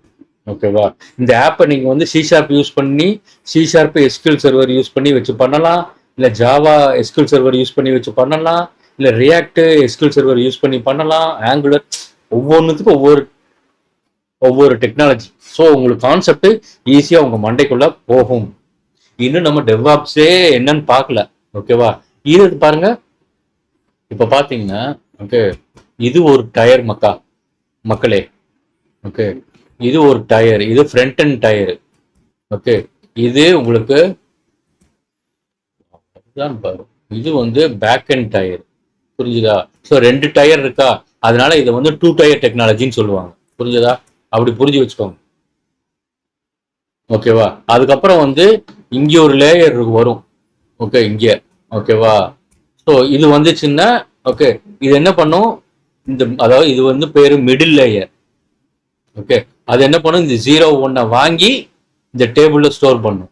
ஓகேவா? இந்த ஆப்பை நீங்க வந்து சி ஷார்ப் யூஸ் பண்ணி, C sharp SQL server use பண்ணி வச்சு பண்ணலாம், இல்ல ஜாவா எஸ்கியூஎல் சர்வர் யூஸ் பண்ணி வச்சு பண்ணலாம், இல்ல ரியாக்ட் எஸ்கியூஎல் சர்வர் யூஸ் பண்ணி பண்ணலாம், ஆங்குலர், ஒவ்வொன்றுத்துக்கும் ஒவ்வொரு ஒவ்வொரு டெக்னாலஜி. ஸோ உங்களுக்கு கான்செப்ட் ஈஸியா உங்க மண்டைக்குள்ள போகும். இன்னும் நம்ம டெவாப்ஸே என்னன்னு பார்க்கல. ஓகேவா? இது பாருங்க. இப்ப பாத்தீங்கன்னா ஓகே, இது ஒரு டயர் மக்களே. ஓகே, இது ஒரு டயர், இது ஃப்ரண்ட் அண்ட் டயர். ஓகே, இது உங்களுக்கு பாரு, இது வந்து பேக் அண்ட் டயர். புரிஞ்சுதா? ஸோ 2 டயர் இருக்கா, அதனால இதை வந்து 2 டயர் டெக்னாலஜின்னு சொல்லுவாங்க. புரிஞ்சுதா? அப்படி புரிஞ்சு வச்சுக்கோங்க. ஓகேவா? அதுக்கப்புறம் வந்து இங்க ஒரு லேயர் வரும். ஓகே, இங்க. ஓகேவா? ஸோ இது வந்துச்சுன்னா ஓகே, இது என்ன பண்ணும், இந்த அதாவது இது வந்து பேரு மிடில் லேயர். ஓகே, அது என்ன பண்ணும், இந்த 0 1 வாங்கி இந்த டேபிள்ல ஸ்டோர் பண்ணும்.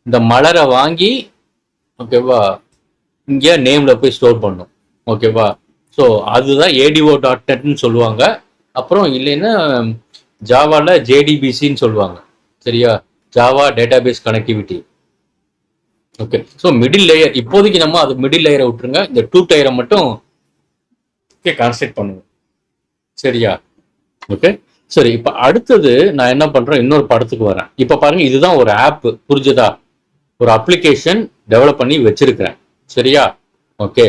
இந்த மலரை வாங்கி ஓகேவா இங்க நேம்ல போய் ஸ்டோர் பண்ணும். ஓகேவா? ஸோ அதுதான் ADO.NETன்னு சொல்லுவாங்க. அப்புறம் இல்லைன்னா ஜாவால JDBCன்னு சொல்லுவாங்க. சரியா? Java database connectivity. Okay, so middle layer இப்போதைக்கு நம்ம அது மிடில் லேயரை விட்டுருங்க, இந்த 2 டயரை மட்டும் கான்சென்ட்ரேட் பண்ணுவோம். சரியா? ஓகே, சரி. இப்ப அடுத்தது நான் என்ன பண்றேன், இன்னொரு படத்துக்கு வரேன். இப்ப பாருங்க, இதுதான் ஒரு ஆப். புரிஞ்சுதா? ஒரு அப்ளிகேஷன் டெவலப் பண்ணி வச்சிருக்கிறேன். சரியா? ஓகே,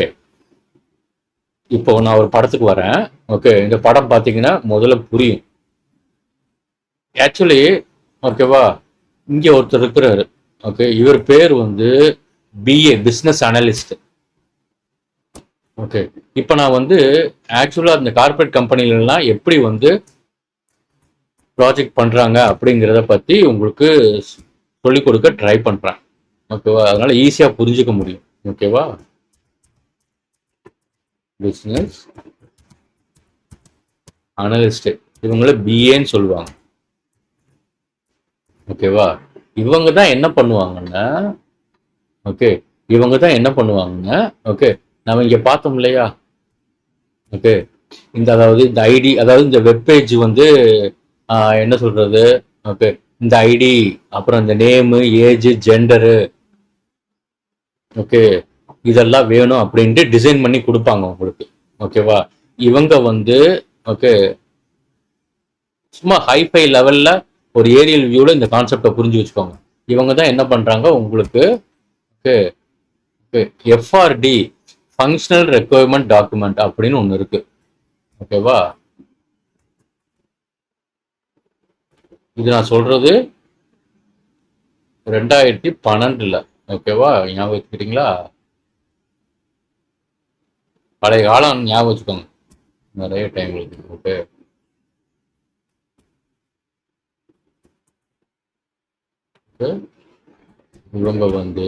இப்போ நான் ஒரு படத்துக்கு வரேன். ஓகே, இந்த படம் பாத்தீங்கன்னா முதல்ல புரியும். ஆக்சுவலி ஓகேவா, இங்க ஒருத்தர் இருக்கிறாரு. ஓகே, இவர் பேர் வந்து BA பிசினஸ் அனலிஸ்ட். ஓகே, இப்போ நான் வந்து ஆக்சுவலா இந்த கார்பரேட் கம்பெனிலாம் எப்படி வந்து ப்ராஜெக்ட் பண்றாங்க அப்படிங்கிறத பத்தி உங்களுக்கு சொல்லிக் கொடுக்க ட்ரை பண்றேன். ஓகேவா? அதனால ஈஸியா புரிஞ்சுக்க முடியும். ஓகேவா? பிசினஸ் அனலிஸ்ட், இவங்கள BAன்னு சொல்லுவாங்க. ஓகேவா? இவங்க தான் என்ன பண்ணுவாங்கன்னா ஓகே, இவங்க தான் என்ன பண்ணுவாங்கன்னா ஓகே, நம்ம இங்க பார்த்தோம் இல்லையா? ஓகே, இந்த அதாவது இந்த ஐடி, அதாவது இந்த வெப்பேஜ் வந்து என்ன சொல்றது, ஓகே, இந்த ஐடி, அப்புறம் இந்த நேமு, ஏஜ், ஜெண்டரு, ஓகே, இதெல்லாம் வேணும் அப்படின்ட்டு டிசைன் பண்ணி கொடுப்பாங்க உங்களுக்கு. ஓகேவா? இவங்க வந்து ஓகே, சும்மா ஹைஃபை லெவல்ல ஒரு ஏரியல் வியூல இந்த கான்செப்டை புரிஞ்சு வச்சுக்கோங்க. இவங்க தான் என்ன பண்றாங்க உங்களுக்கு okay, FRD functional requirement document அப்படின்னு ஒன்று இருக்கு. ஓகேவா? இது நான் சொல்றது 2012. ஓகேவா? ஞாபகம் வச்சுக்கிறீங்களா? பழைய காலம் ஞாபகம் வச்சுக்கோங்க, நிறைய டைம் இருக்கு. ஓகே, இவங்க வந்து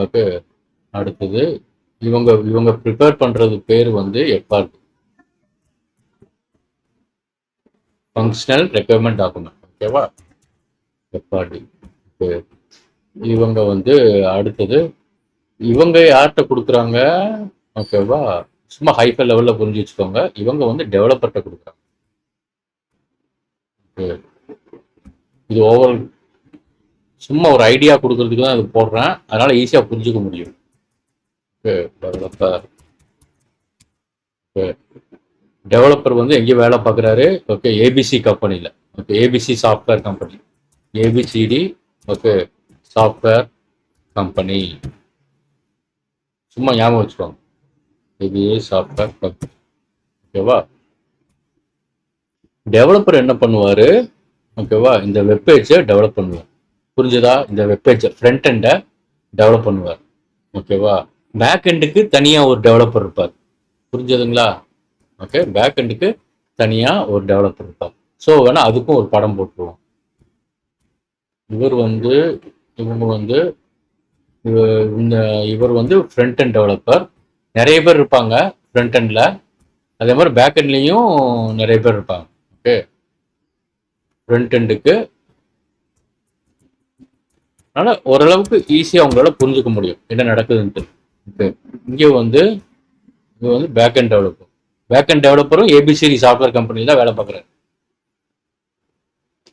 ஓகே, அடுத்தது இவங்க இவங்க ப்ரிப்பேர் பண்றது பேர் வந்து FRD ஃபங்க்ஷனல் ரெக்குயர்மெண்ட் டாக்குமெண்ட். ஓகேவா? FRD. ஓகே, இவங்க வந்து அடுத்தது இவங்க யார்கிட்ட கொடுக்குறாங்க? ஓகேவா? சும்மா ஹைஃபை லெவல்ல புரிஞ்சு வச்சுக்கோங்க. இவங்க வந்து டெவலப்பர்கிட்ட கொடுக்குறாங்க. இது ஓவரால் சும்மா ஒரு ஐடியா கொடுக்கறதுக்கு தான் இது போடுறேன், அதனால ஈஸியா புரிஞ்சுக்க முடியும். டெவலப்பர் வந்து எங்கே வேலை பார்க்குறாரு? ஓகே, ABC கம்பெனியில். Okay, ABC software company, ABCD. Okay, software company. சும்மா ஞாபகம் வச்சுக்கோங்க, ABA சாஃப்ட்வேர் கம்பெனி. ஓகேவா? டெவலப்பர் என்ன பண்ணுவாரு? ஓகேவா, இந்த வெப்பேஜை டெவலப் பண்ணுவார். புரிஞ்சுதா? இந்த வெப்பேஜை ஃப்ரண்ட் எண்டை டெவலப் பண்ணுவார். ஓகேவா? பேக் எண்டுக்கு தனியா ஒரு டெவலப்பர் இருப்பார். புரிஞ்சதுங்களா? ஓகே, பேக் எண்டுக்கு தனியா ஒரு டெவலப்பர் இருப்பார். ஸோ வேணா அதுக்கும் ஒரு படம் போட்டுருவோம். இவர் வந்து இவங்க வந்து இந்த இவர் வந்து ஃப்ரண்ட் எண்ட் டெவலப்பர். நிறைய பேர் இருப்பாங்க ஃப்ரண்ட் எண்ட்ல, அதே மாதிரி பேக் எண்ட்லயும் நிறைய பேர் இருப்பாங்க. ஓகே, ஃப்ரண்ட் எண்டுக்கு அதனால ஓரளவுக்கு ஈஸியா உங்களால புரிஞ்சுக்க முடியும் என்ன நடக்குதுன்ட்டு. ஓகே, இங்க வந்து இது வந்து back end developer. Back end டெவலப்பரும் ஏபிசிடி சாஃப்ட்வேர் கம்பெனியில் தான் வேலை பார்க்குறாரு.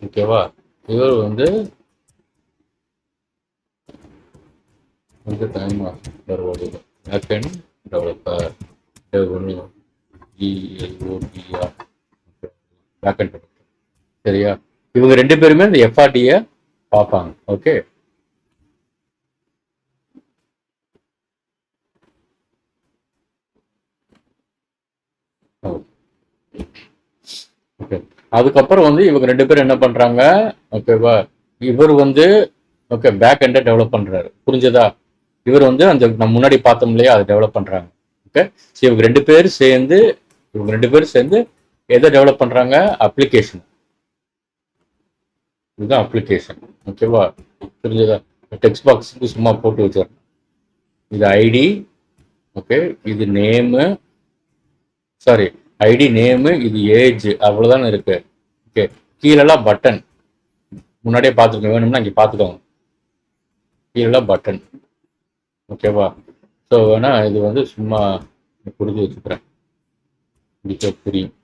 ஓகேவா? இவர் வந்து டைம் வருவார். Back end developer GLOPR back end developer. சரியா? இவங்க 2 பேருமே இந்த எஃப்ஆர்டியை பார்ப்பாங்க. Okay, okay. அதுக்கப்புறம் வந்து இவங்க 2 பேரும் என்ன பண்றாங்க? ஓகேவா? இவர் வந்து ஓகே பேக் எண்டை டெவலப் பண்றாரு. புரிஞ்சதா? இவர் வந்து அந்த நம்ம முன்னாடி பார்த்தோம் இல்லையா, அதை டெவலப் பண்றாங்க. ஓகே, ஸோ இவங்க 2 பேரும் சேர்ந்து எதை டெவலப் பண்றாங்க? அப்ளிகேஷன். இதுதான் அப்ளிகேஷன். ஓகேவா? புரிஞ்சதா? டெக்ஸ்ட் பாக்ஸுக்கு சும்மா போட்டு வச்சிடறேன். இது ஐடி. ஓகே, இது நேமு, சாரி ஐடி நேமு, இது ஏஜ், அவ்வளோதானே இருக்கு. ஓகே, கீழெல்லாம் பட்டன் முன்னாடியே பார்த்துருக்கோம், வேணும்னா இங்கே பார்த்துக்கோங்க. கீழெல்லாம் பட்டன். ஓகேவா? ஸோ வேணா இது வந்து சும்மா புரிஞ்சு வச்சுக்கிறேன், இதுக்கு புரியும்.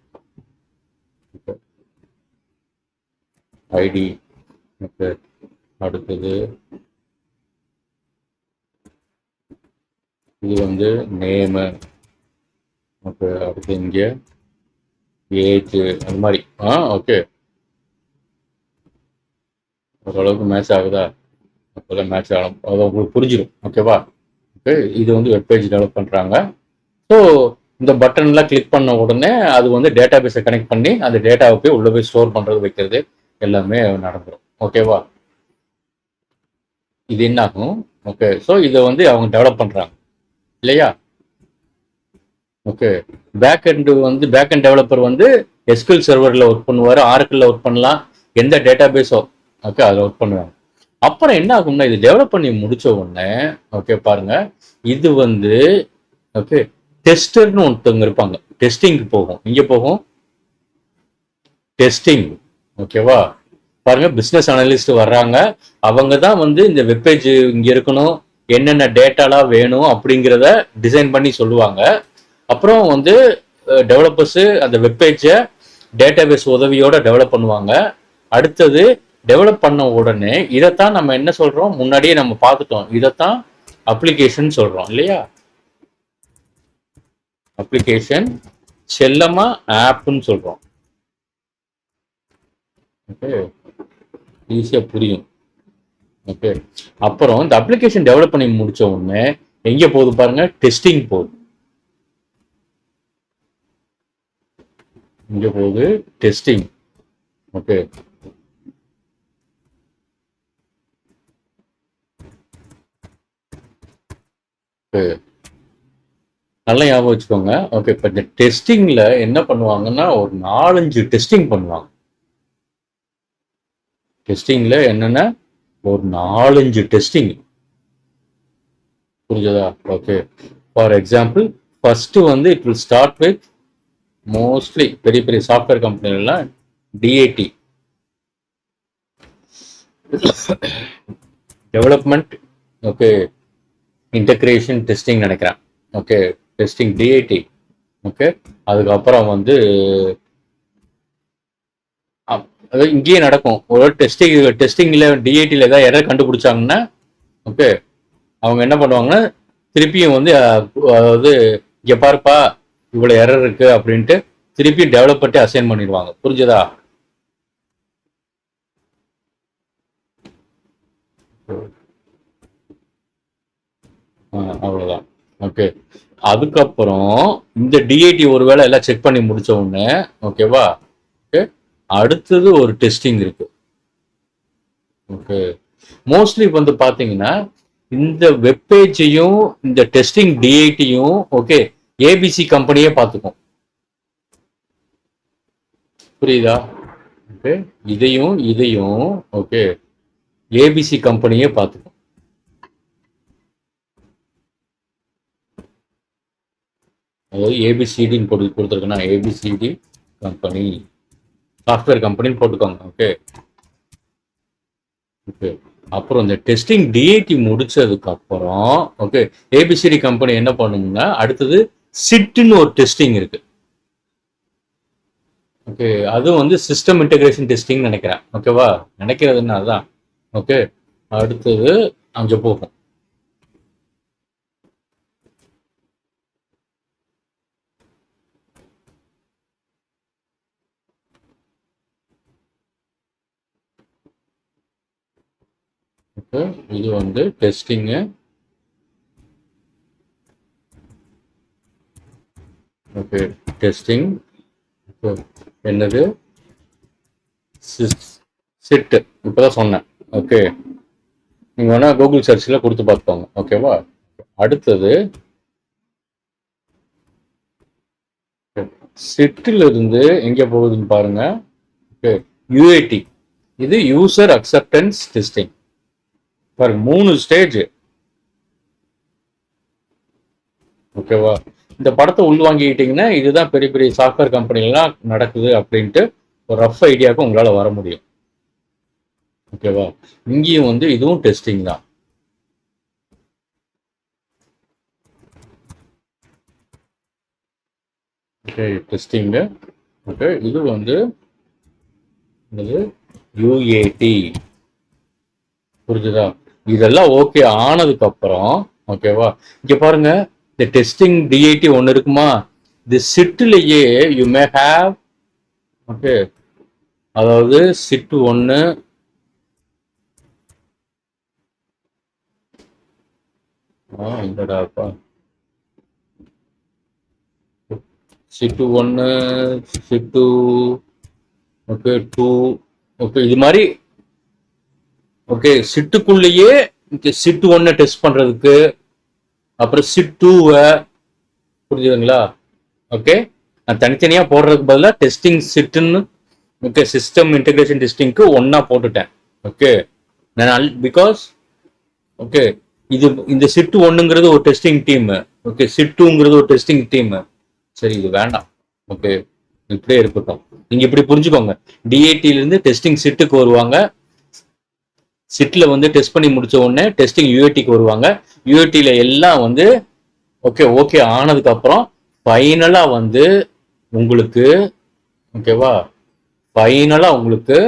ஐடி. ஓகே, அடுத்தது இது வந்து நேமு. ஓகே, அடுத்து இங்கே ஏஜ், அந்த மாதிரி. ஓகே, ஓரளவுக்கு மேட்ச் ஆகுதா? அப்போதான் மேட்ச் ஆகும், அதை உங்களுக்கு புரிஞ்சிடும். ஓகேவா? ஓகே, இது வந்து வெப்பேஜ் டெவலப் பண்ணுறாங்க. ஸோ இந்த பட்டன்லாம் கிளிக் பண்ண உடனே அது வந்து டேட்டா பேஸை கனெக்ட் பண்ணி அந்த டேட்டாவை போய் உள்ளே போய் ஸ்டோர் பண்ணுறது, வைக்கிறது எல்லாமே நடந்துடும். ஓகேவா? இது என்ன ஆகும்? ஓகே, ஸோ இதை வந்து அவங்க டெவலப் பண்ணுறாங்க இல்லையா? ஓகே, பேக் அண்ட் டெவலப்பர் வந்து எஸ்கியூஎல் சர்வரில் ஒர்க் பண்ணுவார், ஆரக்கிளில் ஒர்க் பண்ணலாம், எந்த டேட்டா பேஸோ ஓகே அதில் ஒர்க் பண்ணுவாங்க. அப்புறம் என்ன ஆகும்னா, இது டெவலப் பண்ணி முடிச்ச உடனே ஓகே பாருங்க, இது வந்து ஓகே டெஸ்டர்னு ஒருத்தவங்க இருப்பாங்க, டெஸ்டிங்க்கு போகும். இங்கே போகும் டெஸ்டிங். ஓகேவா? பாருங்க, பிஸ்னஸ் அனலிஸ்ட் வர்றாங்க, அவங்க தான் வந்து இந்த வெப்பேஜ் இங்கே இருக்கணும், என்னென்ன டேட்டாலாம் வேணும் அப்படிங்கிறத டிசைன் பண்ணி சொல்லுவாங்க. அப்புறம் வந்து டெவலப்பர்ஸு அந்த வெப்பேஜை டேட்டாபேஸ் உதவியோட டெவலப் பண்ணுவாங்க. அடுத்தது டெவலப் பண்ண உடனே இதைத்தான் நம்ம என்ன சொல்றோம், முன்னாடியே நம்ம பார்த்துட்டோம், இதைத்தான் அப்ளிகேஷன் சொல்றோம் இல்லையா? அப்ளிகேஷன், செல்லமா ஆப்னு சொல்றோம். ஓகே, ஈஸியா புரியும். ஓகே, அப்புறம் இந்த அப்ளிகேஷன் டெவலப் பண்ணி முடிச்ச உடனே எங்க போகுது பாருங்க, டெஸ்டிங் போகுது. இங்க போகுது டெஸ்டிங். ஓகே, நல்லா ஞாபகம் வச்சுக்கோங்க. ஓகே, இப்போ இந்த டெஸ்டிங்ல என்ன பண்ணுவாங்கன்னா ஒரு 4-5 டெஸ்டிங் பண்ணுவாங்க. டெஸ்டிங்ல என்னென்ன ஒரு 4-5 டெஸ்டிங். புரிஞ்சதா? ஓகே, ஃபார் எக்ஸாம்பிள் ஃபர்ஸ்ட் வந்து it will start with mostly பெரிய பெரிய சாஃப்ட்வேர் கம்பெனிலாம் DAD, development okay integration testing நினைக்கிறேன். Okay, testing DAD. ஓகே, அதுக்கப்புறம் வந்து அதாவது இங்கேயே நடக்கும் ஒரு டெஸ்டிங்ல டிஏடியில் ஏதாவது எரர் கண்டுபிடிச்சாங்கன்னா ஓகே அவங்க என்ன பண்ணுவாங்கன்னா திருப்பியும் வந்து அதாவது இங்கே பாருப்பா இவ்வளோ எரர் இருக்கு அப்படின்ட்டு திருப்பியும் டெவலப்பர்ட்டே அசைன் பண்ணிடுவாங்க. புரிஞ்சதா? அவ்வளோதான். ஓகே, அதுக்கப்புறம் இந்த டிஐடி ஒருவேளை எல்லாம் செக் பண்ணி முடிச்ச உடனே ஓகேவா, ஓகே அடுத்தது ஒரு டெஸ்டிங் இருக்கு. ஓகே, மோஸ்ட்லி வந்து பாத்தீங்கன்னா இந்த வெப்பேஜையும் இந்த டெஸ்டிங் டிஐடியும் ஓகே ஏபிசி கம்பெனியே பார்த்துக்கும். புரியுதா? ஓகே, இதையும் ஓகே ஏபிசி கம்பெனியே பார்த்துக்கும். அதாவது ஏபிசிடின்னு கொடுத்துருக்குன்னா ஏபிசிடி கம்பெனி சாஃப்ட்வேர் கம்பெனின்னு போட்டுக்கோங்க. ஓகே ஓகே, அப்புறம் இந்த டெஸ்டிங் டிஐடி முடிச்சதுக்கு அப்புறம் ஓகே ஏபிசிடி கம்பெனி என்ன பண்ணுங்கன்னா அடுத்தது சிட்னு ஒரு டெஸ்டிங் இருக்கு. ஓகே, அது வந்து சிஸ்டம் இன்டகிரேஷன் டெஸ்டிங் நினைக்கிறேன். ஓகேவா, நினைக்கிறதுன்னா அதுதான். ஓகே, அடுத்தது அங்கே போகும். ஓகே, இது வந்து டெஸ்டிங்கு. Okay, testing. என்னது சிட்டு இப்போதான் சொன்னேன். ஓகே, நீங்கள் வேணால் கூகுள் சர்ச்சில் கொடுத்து பார்த்துக்கோங்க. ஓகேவா, அடுத்தது சிட்டில் இருந்து எங்கே போகுதுன்னு பாருங்க. ஓகே, யூஏடி, இது யூசர் அக்செப்டன்ஸ் டெஸ்டிங். பாருங்க 3 ஸ்டேஜ். ஓகேவா, இந்த படத்தை உள்வாங்கிக்கிட்டீங்கன்னா இதுதான் பெரிய பெரிய சாஃப்ட்வேர் கம்பெனிலாம் நடக்குது அப்படின்ட்டு ஒரு ரஃப் ஐடியாவுக்கு உங்களால் வர முடியும். ஓகேவா, இங்கேயும் வந்து இதுவும் டெஸ்டிங் தான். Okay, testing. ஓகே, இது வந்து யூஏடி. புரிஞ்சுதா? இதெல்லாம் ஓகே ஆனதுக்கு அப்புறம் ஓகேவா, இங்க பாருங்க இந்த டெஸ்டிங் டிஐடி ஒன்று இருக்குமா, இந்த சிட்டிலேயே யூ மே ஹேவ். ஓகே, அதாவது சிட்டு ஒன்று, இந்தடாப்பா, சிட்டு ஒன்று, சிட்டு ஓகே 2. ஓகே, இது மாதிரி. ஓகே, சிட்டுக்குள்ளேயே சிட்டு ஒன்னை டெஸ்ட் பண்றதுக்கு, அப்புறம் சிட் 2 புரிஞ்சுதுங்களா? ஓகே, நான் தனித்தனியா போடுறதுக்கு பதிலாக டெஸ்டிங் சிட்டுன்னு ஓகே சிஸ்டம் இன்டகிரேஷன் டெஸ்டிங்க்கு ஒன்னா போட்டுட்டேன். ஓகே, நான் பிகாஸ் ஓகே இது இந்த சிட்டு ஒன்னுங்கிறது ஒரு டெஸ்டிங் டீம். ஓகே, சிட் 2ங்கிறது ஒரு டெஸ்டிங் டீம். சரி, இது வேண்டாம். ஓகே, இப்படியே இருக்கட்டும். நீங்க இப்படி புரிஞ்சுக்கோங்க, டிஏடில இருந்து டெஸ்டிங் சிட்டுக்கு வருவாங்க, சிட்ல வந்து டெஸ்ட் பண்ணி முடிச்ச உடனே டெஸ்டிங் யூஏடிக்கு வருவாங்க. யூஏடில எல்லாம் வந்து ஓகே ஓகே ஆனதுக்கு அப்புறம் ஃபைனலா வந்து உங்களுக்கு ஓகேவா, ஃபைனலா உங்களுக்கு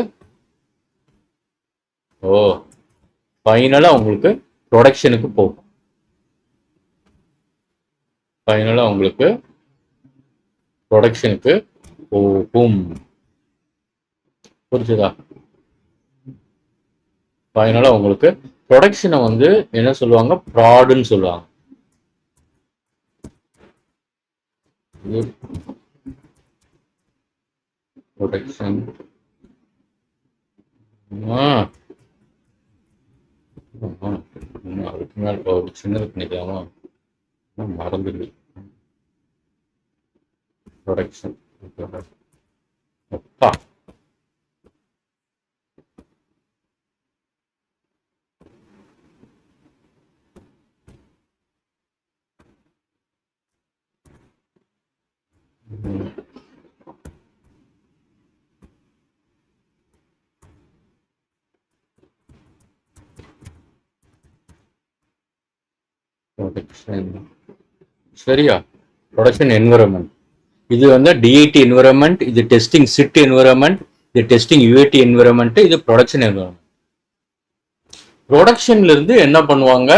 ஃபைனலா உங்களுக்கு ப்ரொடக்ஷனுக்கு போகும். ஃபைனலா உங்களுக்கு ப்ரொடக்ஷனுக்கு போகும். புரிஞ்சுதா? ஃபைனலா உங்களுக்கு ப்ரொடக்ஷனை வந்து என்ன சொல்லுவாங்க, ப்ராடுன்னு சொல்லுவாங்க. ப்ரொடக்ஷன் அதுக்கு மேல ஒரு சின்னது பண்ணிக்கலாமா, மறந்துடு. ப்ரொடக்ஷன் அப்பா, சரியா? ப்ரொடக்ஷன் என்விரான்மெண்ட், இது வந்து டிஐடி என்விரான்மெண்ட், இது டெஸ்டிங் சிட் என்விரான்மெண்ட், இது டெஸ்டிங் யூஏடி என்விரான்மெண்ட், இது ப்ரொடக்ஷன் என்விரான்மெண்ட். ப்ரொடக்ஷன்ல இருந்து என்ன பண்ணுவாங்க,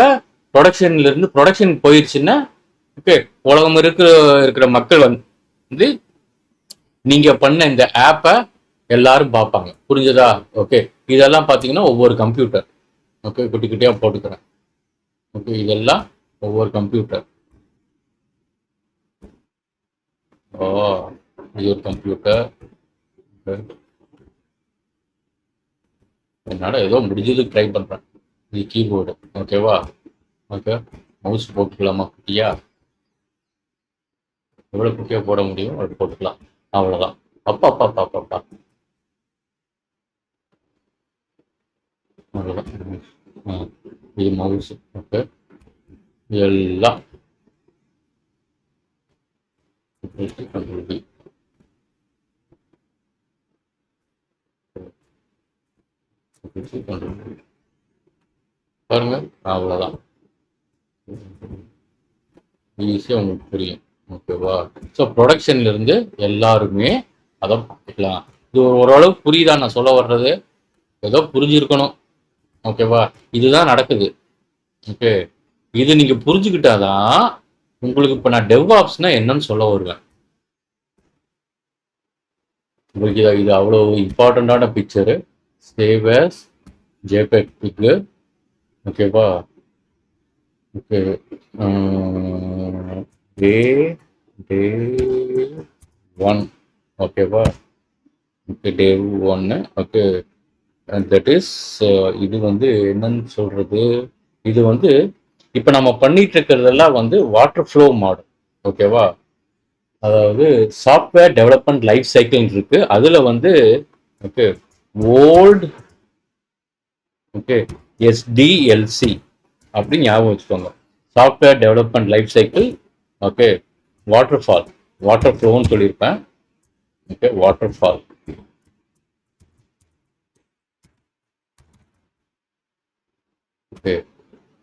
ப்ரொடக்ஷன்ல இருந்து ப்ரொடக்ஷன் போயிடுச்சுன்னா ஓகே உலகம் இருக்கிற மக்கள் வந்து நீங்க பண்ண இந்த ஆப்பை எல்லாரும் பார்ப்பாங்க. புரிஞ்சதா? ஓகே, இதெல்லாம் பார்த்தீங்கன்னா ஒவ்வொரு கம்ப்யூட்டர். ஓகே, குட்டி குட்டியாக போட்டுக்கிறேன். ஓகே, இதெல்லாம் ஒவ்வொரு கம்ப்யூட்டர். இது ஒரு கம்ப்யூட்டர். என்னால் ஏதோ முடிஞ்சது ட்ரை பண்ணுறேன். இது கீபோர்டு. ஓகேவா? ஓகே, மவுஸ் போட்டுக்கலாமா குட்டியா? எவ்வளோ குட்டியாக போட முடியும் அது போட்டுக்கலாம். அவ்வளோதான். அப்பா அப்பா அப்பா அப்பா அப்பா அவ்வளோதான். இது மவுஸ். ஓகே, எல்லாம் பாருங்க, அவ்வளோதான். ஈஸியாக உங்களுக்கு புரியும். ஓகேவா? ஸோ ப்ரொடக்ஷன்ல இருந்து எல்லாருமே அதை பார்த்துக்கலாம். இது ஓரளவுக்கு புரியுதா நான் சொல்ல வர்றது? ஏதோ புரிஞ்சிருக்கணும். ஓகேவா? இதுதான் நடக்குது. ஓகே, இது நீங்க புரிஞ்சுக்கிட்டாதான் உங்களுக்கு இப்ப நான் டெவ்ஆப்ஸ்னா என்னன்னு சொல்ல வருவேன். உங்களுக்கு இது அவ்வளோ இம்பார்ட்டண்டான picture. Save as JPEG pic. ஓகேவா? Okay, day day 1. ஓகேவா? Okay, day 1. Okay, that is இது வந்து என்னன்னு சொல்றது, இது வந்து இப்போ நம்ம பண்ணிட்டு இருக்கிறதெல்லாம் வந்து வாட்டர் ஃப்ளோ மாடல். ஓகேவா? அதாவது சாஃப்ட்வேர் டெவலப்மெண்ட் லைஃப் சைக்கிள் இருக்கு. அதுல வந்து ஓகே, ஓல்டு ஓகே எஸ்டிஎல்சி அப்படி ஞாபகம் வச்சுக்கோங்க. Software development life cycle. Okay, waterfall, water ஃப்ளோன்னு சொல்லியிருப்பேன். Okay, waterfall. Okay,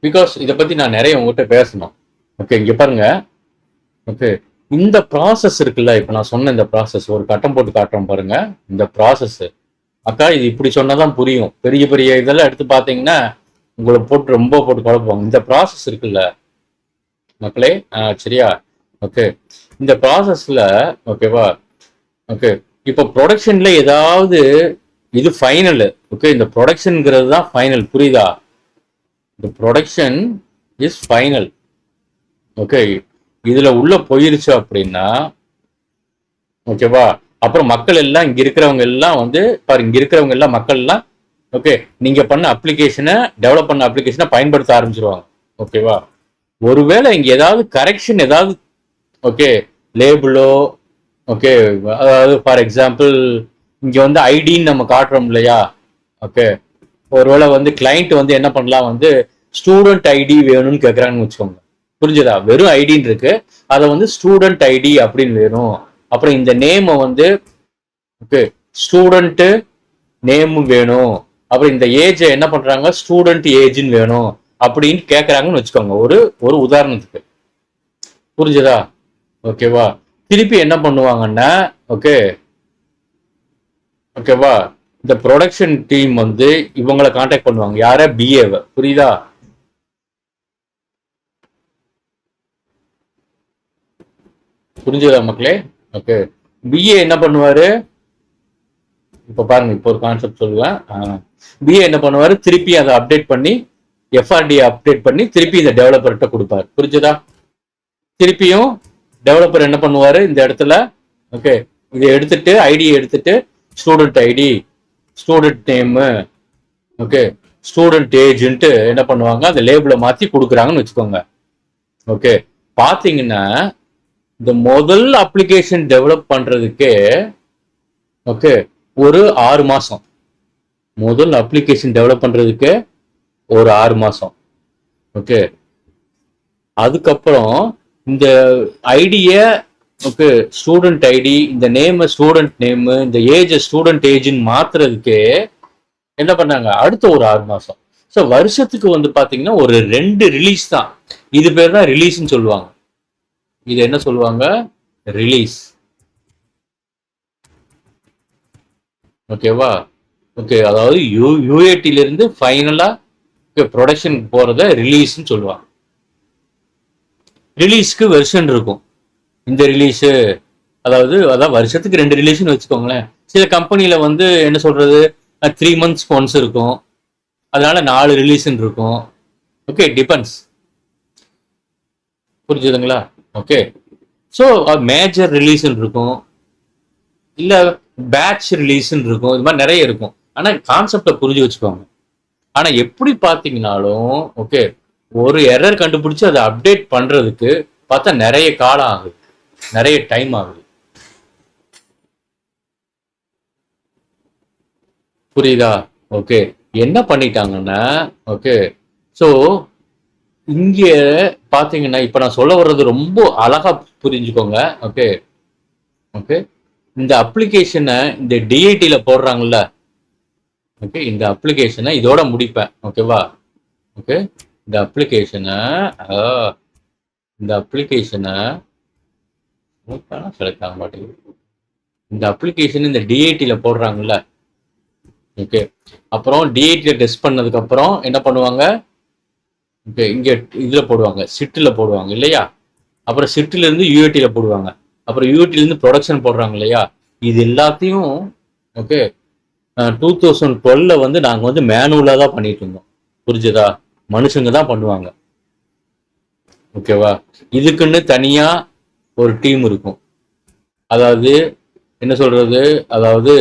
because இதை பத்தி நான் நிறைய உங்ககிட்ட பேசணும். ஓகே, இங்க பாருங்க. ஓகே, இந்த ப்ராசஸ் இருக்குல்ல, இப்போ நான் சொன்ன இந்த ப்ராசஸ் ஒரு கட்டம் போட்டு காட்டுறோம் பாருங்க. இந்த ப்ராசஸ் அக்கா இது இப்படி சொன்னாதான் புரியும். பெரிய பெரிய இதெல்லாம் எடுத்து பார்த்தீங்கன்னா உங்களை போட்டு ரொம்ப போட்டு குழப்புவாங்க. இந்த ப்ராசஸ் இருக்குல்ல மக்களே, சரியா? ஓகே, இந்த ப்ராசஸ்ல ஓகேவா? ஓகே, இப்போ ப்ரொடக்ஷன்ல ஏதாவது இது ஃபைனல். ஓகே, இந்த ப்ரொடக்ஷன்ங்கிறது தான் ஃபைனல். புரியுதா? இந்த ப்ரொடக்ஷன் இஸ் ஃபைனல். ஓகே, இதுல உள்ள போயிருச்சு அப்படின்னா ஓகேவா, அப்புறம் மக்கள் எல்லாம் இங்க இருக்கிறவங்க எல்லாம் வந்து பாரு, இங்க இருக்கிறவங்க எல்லாம் மக்கள் எல்லாம் ஓகே நீங்க பண்ண அப்ளிகேஷனை டெவலப் பண்ண அப்ளிகேஷனை பயன்படுத்த ஆரம்பிச்சிருவாங்க. ஓகேவா? ஒருவேளை இங்க ஏதாவது கரெக்ஷன் ஏதாவது ஓகே லேபிளோ ஓகே, அதாவது ஃபார் எக்ஸாம்பிள் இங்க வந்து ஐடின்னு நம்ம காட்டுறோம் இல்லையா? ஓகே, ஒருவேளை வந்து கிளைண்ட் வந்து என்ன பண்ணலாம், வந்து ஸ்டூடெண்ட் ஐடி வேணும்னு கேட்கறாங்கன்னு வச்சுக்கோங்க. புரிஞ்சுதா? வெறும் ஐடின்னு இருக்கு, அதை வந்து ஸ்டூடெண்ட் ஐடி அப்படின்னு வேணும். அப்புறம் இந்த நேமை வந்து ஓகே ஸ்டூடெண்ட் நேம் வேணும். அப்புறம் இந்த ஏஜ் என்ன பண்றாங்க, ஸ்டூடெண்ட் ஏஜ்னு வேணும் அப்படின்னு கேட்கறாங்கன்னு வச்சுக்கோங்க. ஒரு ஒரு உதாரணத்துக்கு. புரிஞ்சுதா? ஓகேவா? திருப்பி என்ன பண்ணுவாங்கன்னா ஓகே ஓகேவா, இந்த ப்ரொடக்ஷன் டீம் வந்து இவங்களை கான்டாக்ட் பண்ணுவாங்க. யார? பிஏவை. புரியுதா? புரிஞ்சுதா மக்களே? ஓகே, பிஏ என்ன பண்ணுவாரு, இப்ப பாருங்க, இப்போ ஒரு கான்செப்ட் சொல்லுவேன். பிஏ என்ன பண்ணுவாரு, திருப்பி அதை அப்டேட் பண்ணி எஃப்ஆர்டி அப்டேட் பண்ணி திருப்பி இந்த டெவலப்பர்கிட்ட கொடுப்பாரு. புரிஞ்சுதா? திருப்பியும் டெவலப்பர் என்ன பண்ணுவாரு இந்த இடத்துல ஓகே, இதை எடுத்துட்டு ஐடியை எடுத்துட்டு student ID, student name okay, student ஏஜ்ன்ட்டு என்ன பண்ணுவாங்க, அந்த லேபிளை மாத்தி கொடுக்குறாங்கன்னு வச்சுக்கோங்க. ஓகே, பாத்தீங்கன்னா இந்த முதல் அப்ளிகேஷன் டெவலப் பண்றதுக்கே ஓகே ஒரு 6 மாசம். முதல் அப்ளிகேஷன் டெவலப் பண்றதுக்கு ஒரு 6 மாசம். ஓகே, அதுக்கப்புறம் இந்த ஐடிய ஓகே ஸ்டூடெண்ட் ஐடி, இந்த நேம் ஸ்டூடெண்ட் நேம், இந்த ஏஜ் ஸ்டூடெண்ட் ஏஜ்னு மாத்துறதுக்கு என்ன பண்ணாங்க, அடுத்த ஒரு 6 மாசம். ஸோ வருஷத்துக்கு வந்து பாத்தீங்கன்னா ஒரு 2 ரிலீஸ் தான். இது பேர் தான் ரிலீஸ்ன்னு சொல்லுவாங்க. இது என்ன சொல்லுவாங்க, ரிலீஸ். ஓகேவா? ஓகே, அதாவது யூஏடில இருந்து ஃபைனலா ப்ரொடக்ஷன் போறத ரிலீஸ்ன்னு சொல்லுவாங்க. ரிலீஸ்க்கு வெர்ஷன் இருக்கும். இந்த ரிலீஸு அதாவது அதான் வருஷத்துக்கு 2 ரிலீஸ்னு வச்சுக்கோங்களேன். சில கம்பெனில வந்து என்ன சொல்றது 3 months ஒன்ஸ் இருக்கும், அதனால 4 ரிலீஸ்ன்னு இருக்கும். Okay, depends. புரிஞ்சுதுங்களா? ஓகே, ஸோ மேஜர் ரிலீஸ்ன்னு இருக்கும், இல்ல பேட்ச் ரிலீஸ்ன்னு இருக்கும், இது மாதிரி நிறைய இருக்கும். ஆனா கான்செப்டை புரிஞ்சு வச்சுக்கோங்க. ஆனா எப்படி பாத்தீங்கன்னாலும் ஓகே ஒரு எரர் கண்டுபிடிச்சு அதை அப்டேட் பண்றதுக்கு பார்த்தா நிறைய காலம் ஆகுது, நிறைய டைம் ஆகுது. புரியுதா? ஓகே, என்ன பண்ணிட்டாங்கன்னா ஓகே ஸோ இங்க பாத்தீங்கன்னா இப்ப நான் சொல்ல வர்றது ரொம்ப அழகா புரிஞ்சுக்கோங்க. ஓகே ஓகே, இந்த அப்ளிகேஷனை இந்த டிஐடில போடுறாங்கல்ல, ஓகே இந்த அப்ளிகேஷனை இதோட முடிப்பேன். ஓகேவா? ஓகே, இந்த அப்ளிகேஷனை இந்த அப்ளிகேஷனை செலக்ட் ஆக மாட்டேங்குது. இந்த அப்ளிகேஷன் இந்த டிஐடில போடுறாங்கல்ல. ஓகே, அப்புறம் டிஐடில டெஸ்ட் பண்ணதுக்கு அப்புறம் என்ன பண்ணுவாங்க, ஓகே இங்க இதுல போடுவாங்க, சிட்டில் போடுவாங்க இல்லையா. அப்புறம் சிட்டில இருந்து யூஏடில போடுவாங்க. அப்புறம் யூஏடில இருந்து ப்ரொடக்ஷன் போடுறாங்க இல்லையா. இது எல்லாத்தையும் ஓகே 2012ல வந்து நாங்க வந்து மேனுவலா தான் பண்ணிட்டு இருந்தோம். புரிஞ்சுதா? மனுஷங்க தான் பண்ணுவாங்க. ஓகேவா? இதுக்குன்னு தனியா ஒரு டீம் இருக்கும். அதாவது என்ன சொல்றது, அதாவது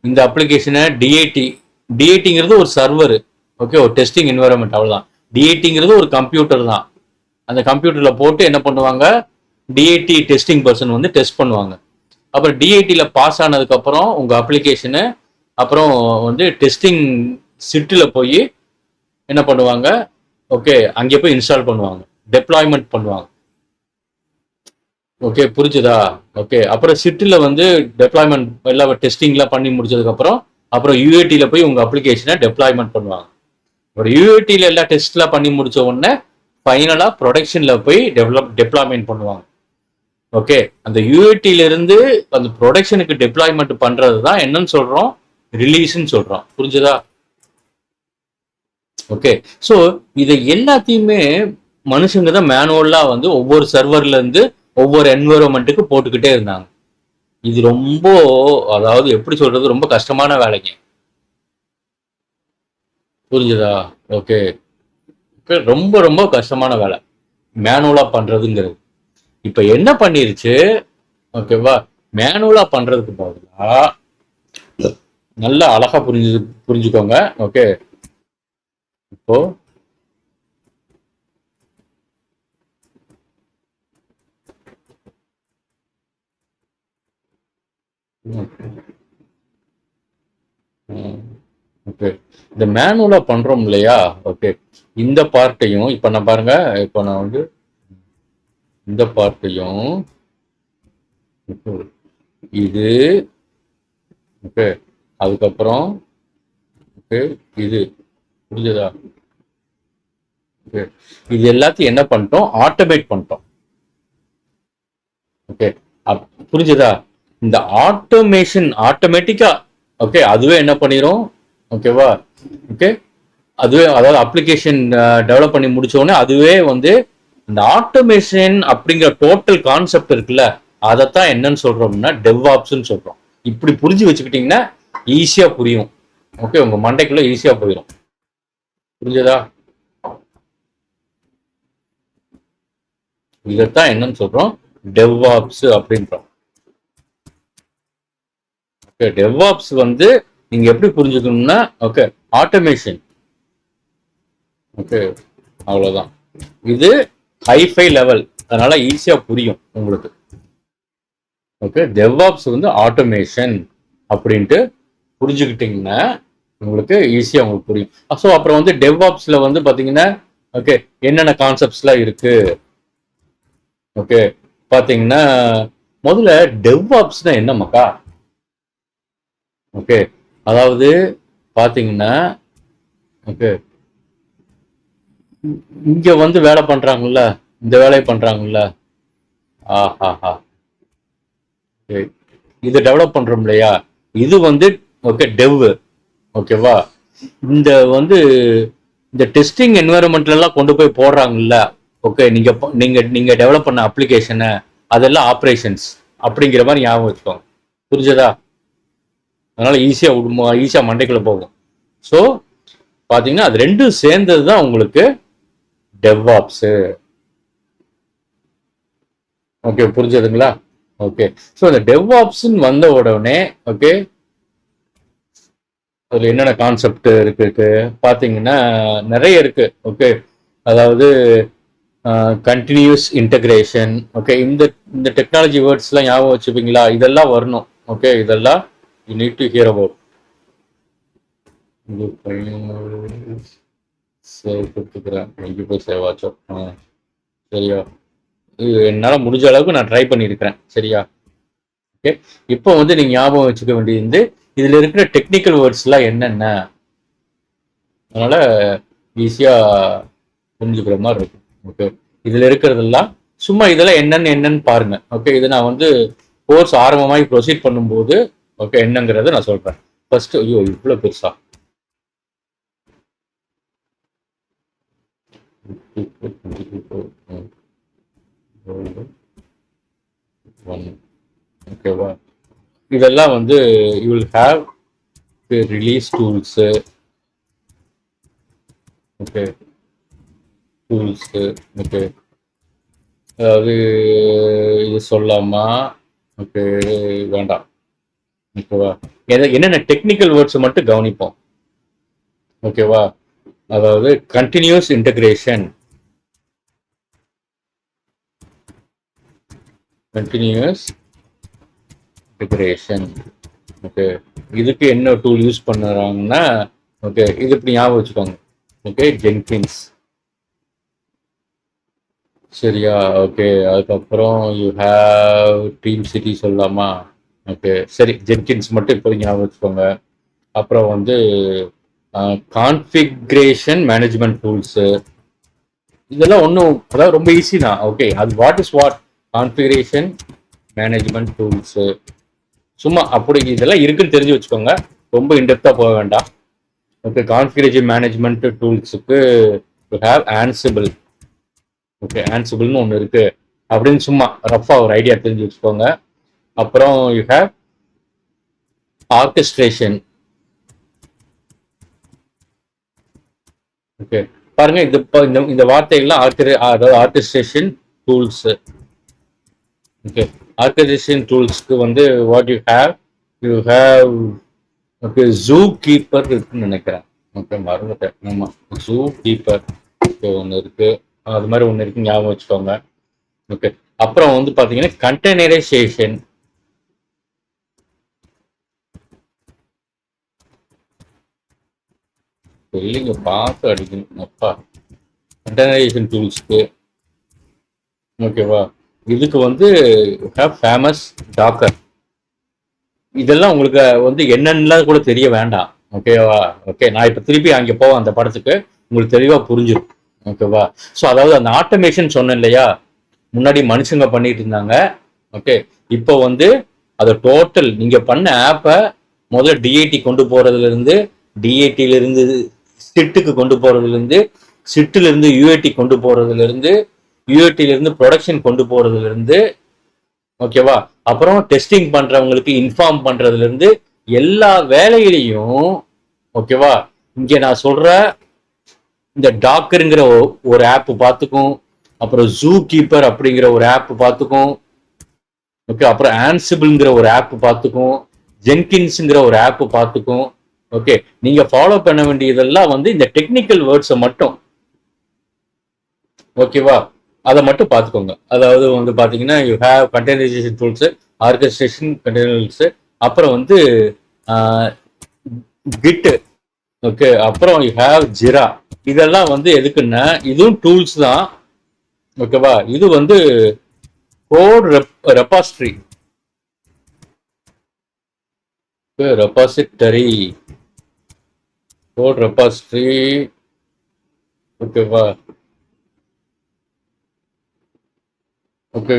இந்த அப்ளிகேஷனை டிஐடிங்கிறது ஒரு சர்வர். ஓகே, ஒரு டெஸ்டிங் என்வரன்மெண்ட், அவ்வளவுதான். டிஐடிங்கிறது ஒரு கம்ப்யூட்டர் தான். அந்த கம்ப்யூட்டர்ல போட்டு என்ன பண்ணுவாங்க, டிஐடி டெஸ்டிங் பர்சன் வந்து டெஸ்ட் பண்ணுவாங்க. அப்புறம் டிஐடில பாஸ் ஆனதுக்கு அப்புறம் உங்க அப்ளிகேஷனு அப்புறம் வந்து டெஸ்டிங் சிட்டில் போய் என்ன பண்ணுவாங்க, ஓகே அங்கே போய் இன்ஸ்டால் பண்ணுவாங்க, டெப்ளாய்மெண்ட் பண்ணுவாங்க. ஓகே புரிஞ்சுதா? ஓகே, அப்புறம் சிட்டில் வந்து டெப்ளாய்மெண்ட் எல்லாம் டெஸ்டிங்லாம் பண்ணி முடிச்சதுக்கப்புறம் அப்புறம் யூஏடியில் போய் உங்கள் அப்ளிகேஷனை டெப்ளாய்மெண்ட் பண்ணுவாங்க. ஒரு யூஏடியில் எல்லா டெஸ்ட்லாம் பண்ணி முடிச்ச உடனே ஃபைனலாக ப்ரொடக்ஷனில் போய் டெப்ளாய்மெண்ட் பண்ணுவாங்க. ஓகே, அந்த யூஏடியில இருந்து அந்த ப்ரொடக்ஷனுக்கு டெப்ளாய்மெண்ட் பண்றது தான் என்னன்னு சொல்றோம், ரிலீஸ்ன்னு சொல்றோம். புரிஞ்சுதா? ஓகே, ஸோ இதை எல்லாத்தையுமே மனுஷங்க தான் மேனுவலா வந்து ஒவ்வொரு சர்வர்ல இருந்து ஒவ்வொரு என்விரான்மெண்ட்டுக்கு போட்டுக்கிட்டே இருந்தாங்க. இது ரொம்ப, அதாவது எப்படி சொல்றது, ரொம்ப கஷ்டமான வேலைங்க. புரிஞ்சுதா? ஓகே, ரொம்ப ரொம்ப கஷ்டமான வேலை மேனுவலா பண்றதுங்கிறது. இப்ப என்ன பண்ணிருச்சு, ஓகேவா, மேனுவலா பண்றதுக்கு பதிலா நல்லா அழகா புரிஞ்சுக்கோங்க. ஓகே, இப்போ ஓகே, இந்த மேனுவலா பண்றோம் இல்லையா. ஓகே, இந்த பார்ட்டையும் இப்ப நான் பாருங்க, இப்போ நான் வந்து இந்த பார்ட்டையும் இது ஓகே, அதுக்கப்புறம் ஓகே இது புரிஞ்சதா. ஓகே, இது எல்லாத்தையும் என்ன பண்ணிட்டோம், ஆட்டோமேட் பண்ணிட்டோம். ஓகே, புரிஞ்சதா? இந்த ஆட்டோமேஷன் ஆட்டோமேட்டிக்கா ஓகே அதுவே என்ன பண்ணிரும். ஓகேவா? ஓகே, அதுவே அதாவது அப்ளிகேஷன் டெவலப் பண்ணி முடிச்ச உடனே அதுவே வந்து இந்த ஆட்டோமேஷன் அப்படிங்கிற டோட்டல் கான்செப்ட் இருக்குல்ல, அதைத்தான் என்னன்னு சொல்றோம்னா டெவ்ஆப்ஸ்ன்னு சொல்றோம். இப்படி புரிஞ்சு வச்சுக்கிட்டீங்கன்னா ஈஸியா புரியும். ஓகே, உங்க மண்டைக்குள்ள ஈஸியா போயிடும். புரிஞ்சதா? இதைத்தான் என்னன்னு சொல்றோம், டெவ்ஆப்ஸ் அப்படின்றோம். ஓகே, டெவ்ஆப்ஸ் வந்து நீங்க எப்படி புரிஞ்சுக்கணும்னா ஓகே ஆட்டோமேஷன். ஓகே, அவ்வளவுதான். இது ஹைஃபை லெவல், அதனால ஈஸியா புரியும் உங்களுக்கு. ஓகே, டெவ்ஆப்ஸ் வந்து ஆட்டோமேஷன் அப்படின்ட்டு புரிஞ்சுக்கிட்டீங்கன்னா உங்களுக்கு ஈஸியா உங்களுக்கு புரியும். ஸோ அப்புறம் வந்து டெவ்ஆப்ஸ்ல வந்து பாத்தீங்கன்னா ஓகே என்னென்ன கான்செப்ட்ஸ்லாம் இருக்கு. ஓகே, பாத்தீங்கன்னா முதல்ல டெவ்ஆப்ஸ்னா என்ன மக்கா. ஓகே, அதாவது பாத்தீங்கன்னா ஓகே இங்க வந்து வேலை பண்றாங்கல்ல, இந்த வேலையை பண்றாங்கல்ல. ஆஹாஹா, இதை டெவலப் பண்றோம் இல்லையா, இது வந்து ஓகே டெவ். ஓகேவா? இந்த வந்து இந்த டெஸ்டிங் என்வரன்மெண்ட்ல எல்லாம் கொண்டு போய் போடுறாங்கல்ல. ஓகே, நீங்க நீங்க நீங்க டெவலப் பண்ண அப்ளிகேஷனை அதெல்லாம் ஆப்ரேஷன்ஸ் அப்படிங்கிற மாதிரி ஞாபகம் வச்சுக்கோங்க. புரிஞ்சதா? அதனால ஈஸியா மண்டைக்குள்ள போகும். ஸோ பாத்தீங்கன்னா அது ரெண்டும் சேர்ந்தது தான் உங்களுக்கு டெவ்ஆப்ஸ். ஓகே புரிஞ்சதுங்களா? ஓகே, ஸோ இந்த டெவ்ஆப்ஸ் வந்த உடனே ஓகே அதுல என்னென்ன கான்செப்ட் இருக்கு பாத்தீங்கன்னா நிறைய இருக்கு. ஓகே, அதாவது கண்டினியூஸ் இன்டகிரேஷன். ஓகே, இந்த இந்த டெக்னாலஜி வேர்ட்ஸ்லாம் ஞாபகம் வச்சுப்பீங்களா, இதெல்லாம் வரணும். ஓகே, இதெல்லாம் you need to hear about. Save கொடுத்துக்கிறேன், எங்கே போய் சேவ் ஆச்சோ. சரியா, என்னால் முடிஞ்ச அளவுக்கு நான் ட்ரை பண்ணியிருக்கிறேன். சரியா? ஓகே, இப்போ வந்து நீங்க ஞாபகம் வச்சுக்க வேண்டியது இதுல இருக்கிற டெக்னிக்கல் வேர்ட்ஸ்லாம் என்னென்ன, அதனால ஈஸியா புரிஞ்சுக்கிற மாதிரி இருக்கும். ஓகே, இதுல இருக்கிறதெல்லாம் சும்மா இதெல்லாம் என்னன்னு பாருங்க. ஓகே, இது நான் வந்து கோர்ஸ் ஆரம்பமாகி ப்ரொசீட் பண்ணும்போது ஓகே என்னங்கிறத நான் சொல்றேன். ஃபர்ஸ்ட் ஐயோ இவ்வளோ பெருசா ஓகேவா, இதெல்லாம் வந்து you will have release tools. Okay tools. Okay அதாவது இது சொல்லாமா? ஓகே வேண்டாம். ஓகேவா, என்னென்ன டெக்னிக்கல் வேர்ட்ஸ் மட்டும் கவனிப்போம். ஓகேவா, அதாவது continuous integration. Continuous integration. Okay இதுக்கு என்ன டூல் யூஸ் பண்ணுறாங்கன்னா, ஓகே இது இப்படி ஞாபகம் வச்சுக்கோங்க. Okay Jenkins. சரியா, ஓகே அதுக்கப்புறம் யூ ஹேவ் டீம் சிட்டி சொல்லலாமா? ஓகே சரி, ஜென்கின்ஸ் மட்டும் இப்போ ஞாபகம் வச்சுக்கோங்க. அப்புறம் வந்து கான்ஃபிகரேஷன் மேனேஜ்மெண்ட் டூல்ஸு. இதெல்லாம் ஒன்றும் அதாவது ரொம்ப ஈஸி தான். ஓகே அது வாட் கான்ஃபிகரேஷன் மேனேஜ்மெண்ட் டூல்ஸு. சும்மா அப்படி இதெல்லாம் இருக்குன்னு தெரிஞ்சு வச்சுக்கோங்க, ரொம்ப இன்டெப்த்தாக போக வேண்டாம். ஓகே கான்ஃபிகரேஷன் மேனேஜ்மெண்ட் டூல்ஸுக்கு யூ ஹேவ் ஆன்சிபிள். ஓகே ஆன்சிபிள்னு ஒன்று இருக்கு அப்படின்னு சும்மா ரஃபாக ஒரு ஐடியா தெரிஞ்சு வச்சுக்கோங்க. அப்புறம் யூ ஹேவ் ஆர்கெஸ்ட்ரேஷன். ஓகே பாருங்க இந்த வார்த்தைகள்லாம் அதாவது ஆர்கெஸ்ட்ரேஷன் டூல்ஸ். ஓகே ஆர்கனைசேஷன் டூல்ஸ்க்கு வந்து what you have okay ZooKeeper இருக்குன்னு நினைக்கிறேன். ஓகே மறந்துட்டேன். ஆமாம் ஜூ கீப்பர் ஒன்று இருக்கு, அது மாதிரி ஒன்று இருக்கு ஞாபகம் வச்சுக்கோங்க. ஓகே அப்புறம் வந்து பார்த்தீங்கன்னா கண்டெய்னரைசேஷன். இல்லைங்க பார்த்து அடிக்கணும் அப்பா. கண்டெய்னரைசேஷன் டூல்ஸ்க்கு ஓகேவா, இதுக்கு வந்து ஃபேமஸ் டாக்கர். இதெல்லாம் உங்களுக்கு வந்து என்னென்னலாம் கூட தெரிய வேண்டாம். ஓகேவா, ஓகே நான் இப்போ திருப்பி அங்கே போவேன் அந்த படத்துக்கு, உங்களுக்கு தெளிவாக புரிஞ்சிடும். ஓகேவா, ஸோ அதாவது அந்த ஆட்டோமேஷன் சொன்னேன் இல்லையா, முன்னாடி மனுஷங்க பண்ணிட்டு இருந்தாங்க. ஓகே இப்போ வந்து அதை டோட்டல் நீங்கள் பண்ண ஆப்பை முதல்ல டிஐடி கொண்டு போகிறதுலேருந்து, டிஐடியிலிருந்து சிட்டுக்கு கொண்டு போகிறதுலேருந்து, சிட்டிலிருந்து யூஏடி கொண்டு போகிறதுலேருந்து, யூஏடியிலிருந்து ப்ரொடக்ஷன் கொண்டு போகிறதுலேருந்து, ஓகேவா அப்புறம் டெஸ்டிங் பண்றவங்களுக்கு இன்ஃபார்ம் பண்றதுல இருந்து எல்லா வேலையிலையும் ஓகேவா இங்க நான் சொல்ற இந்த டாக்கருங்கிற ஒரு ஆப் பார்த்துக்கும், அப்புறம் ஜூ கீப்பர் அப்படிங்கிற ஒரு ஆப் பார்த்துக்கும், ஓகே அப்புறம் ஆன்சிபிள்ங்கிற ஒரு ஆப் பார்த்துக்கும், ஜென்கின்ஸ்ங்கிற ஒரு ஆப் பார்த்துக்கும். ஓகே நீங்க ஃபாலோ பண்ண வேண்டியதெல்லாம் வந்து இந்த டெக்னிக்கல் வேர்ட்ஸை மட்டும் ஓகேவா அதை மட்டும் பார்த்துக்கோங்க. அதாவது வந்து பார்த்தீங்கன்னா you have containerisation tools, orchestration containers, அப்புறம் வந்து கிட்டு. ஓகே அப்புறம் யூ ஹேவ் ஜிரா. இதெல்லாம் வந்து எதுக்குன்னா இதுவும் டூல்ஸ் தான். ஓகேவா இது வந்து code repository. Repository code repository. ஓகேவா ஓகே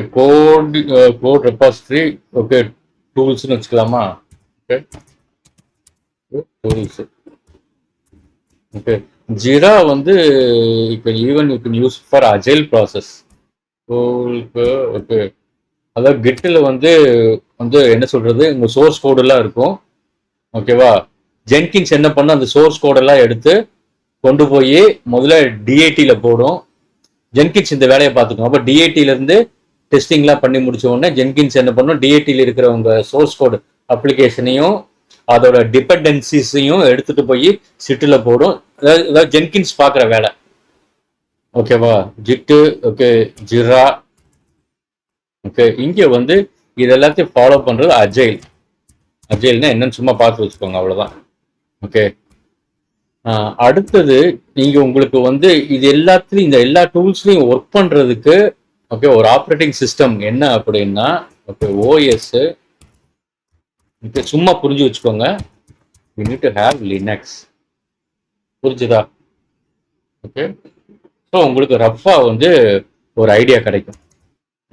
கோட் ரெபாசிட்டரி. ஓகே டூல்ஸ்னு வச்சுக்கலாமா? Okay tools. ஓகே ஜிரா வந்து இப்போ even you can use for agile process. Okay அதாவது கிட்டில் வந்து வந்து என்ன சொல்றது, உங்க சோர்ஸ் கோடெல்லாம் இருக்கும். ஓகேவா ஜென்கின்ஸ் என்ன பண்ணும், அந்த சோர்ஸ் கோடெல்லாம் எடுத்து கொண்டு போய் முதல்ல டிஐடியில போடும். ஜென்கின்ஸ் இந்த வேலையை பார்த்துக்கும். அப்போ டிஐடியில இருந்து டெஸ்டிங்லாம் பண்ணி முடிச்ச உடனே ஜென்கின்ஸ் என்ன பண்ணும், டிஐடியில் இருக்கிற உங்க சோர்ஸ் கோடு அப்ளிகேஷனையும் அதோட டிபெண்டன்சிஸையும் எடுத்துட்டு போய் சிட்டில் போடும். அதாவது ஜென்கின்ஸ் பார்க்குற வேலை. ஓகேவா ஜிட்டு. ஓகே ஜிரா. ஓகே இங்கே வந்து இது எல்லாத்தையும் ஃபாலோ பண்றது அஜைல். அஜைல்னா என்னன்னு சும்மா பார்த்து வச்சுக்கோங்க, அவ்வளோதான். ஓகே அடுத்தது நீங்க உங்களுக்கு வந்து இது எல்லாத்துலயும் இந்த எல்லா டூல்ஸ்லையும் ஒர்க் பண்றதுக்கு ஓகே ஒரு ஆப்ரேட்டிங் சிஸ்டம் என்ன அப்படின்னா ஓகே ஓஎஸ். ஓகே சும்மா புரிஞ்சு வச்சுக்கோங்க, you need to have Linux. புரிஞ்சுதா? ஓகே ஸோ உங்களுக்கு ரஃபா வந்து ஒரு ஐடியா கிடைக்கும்.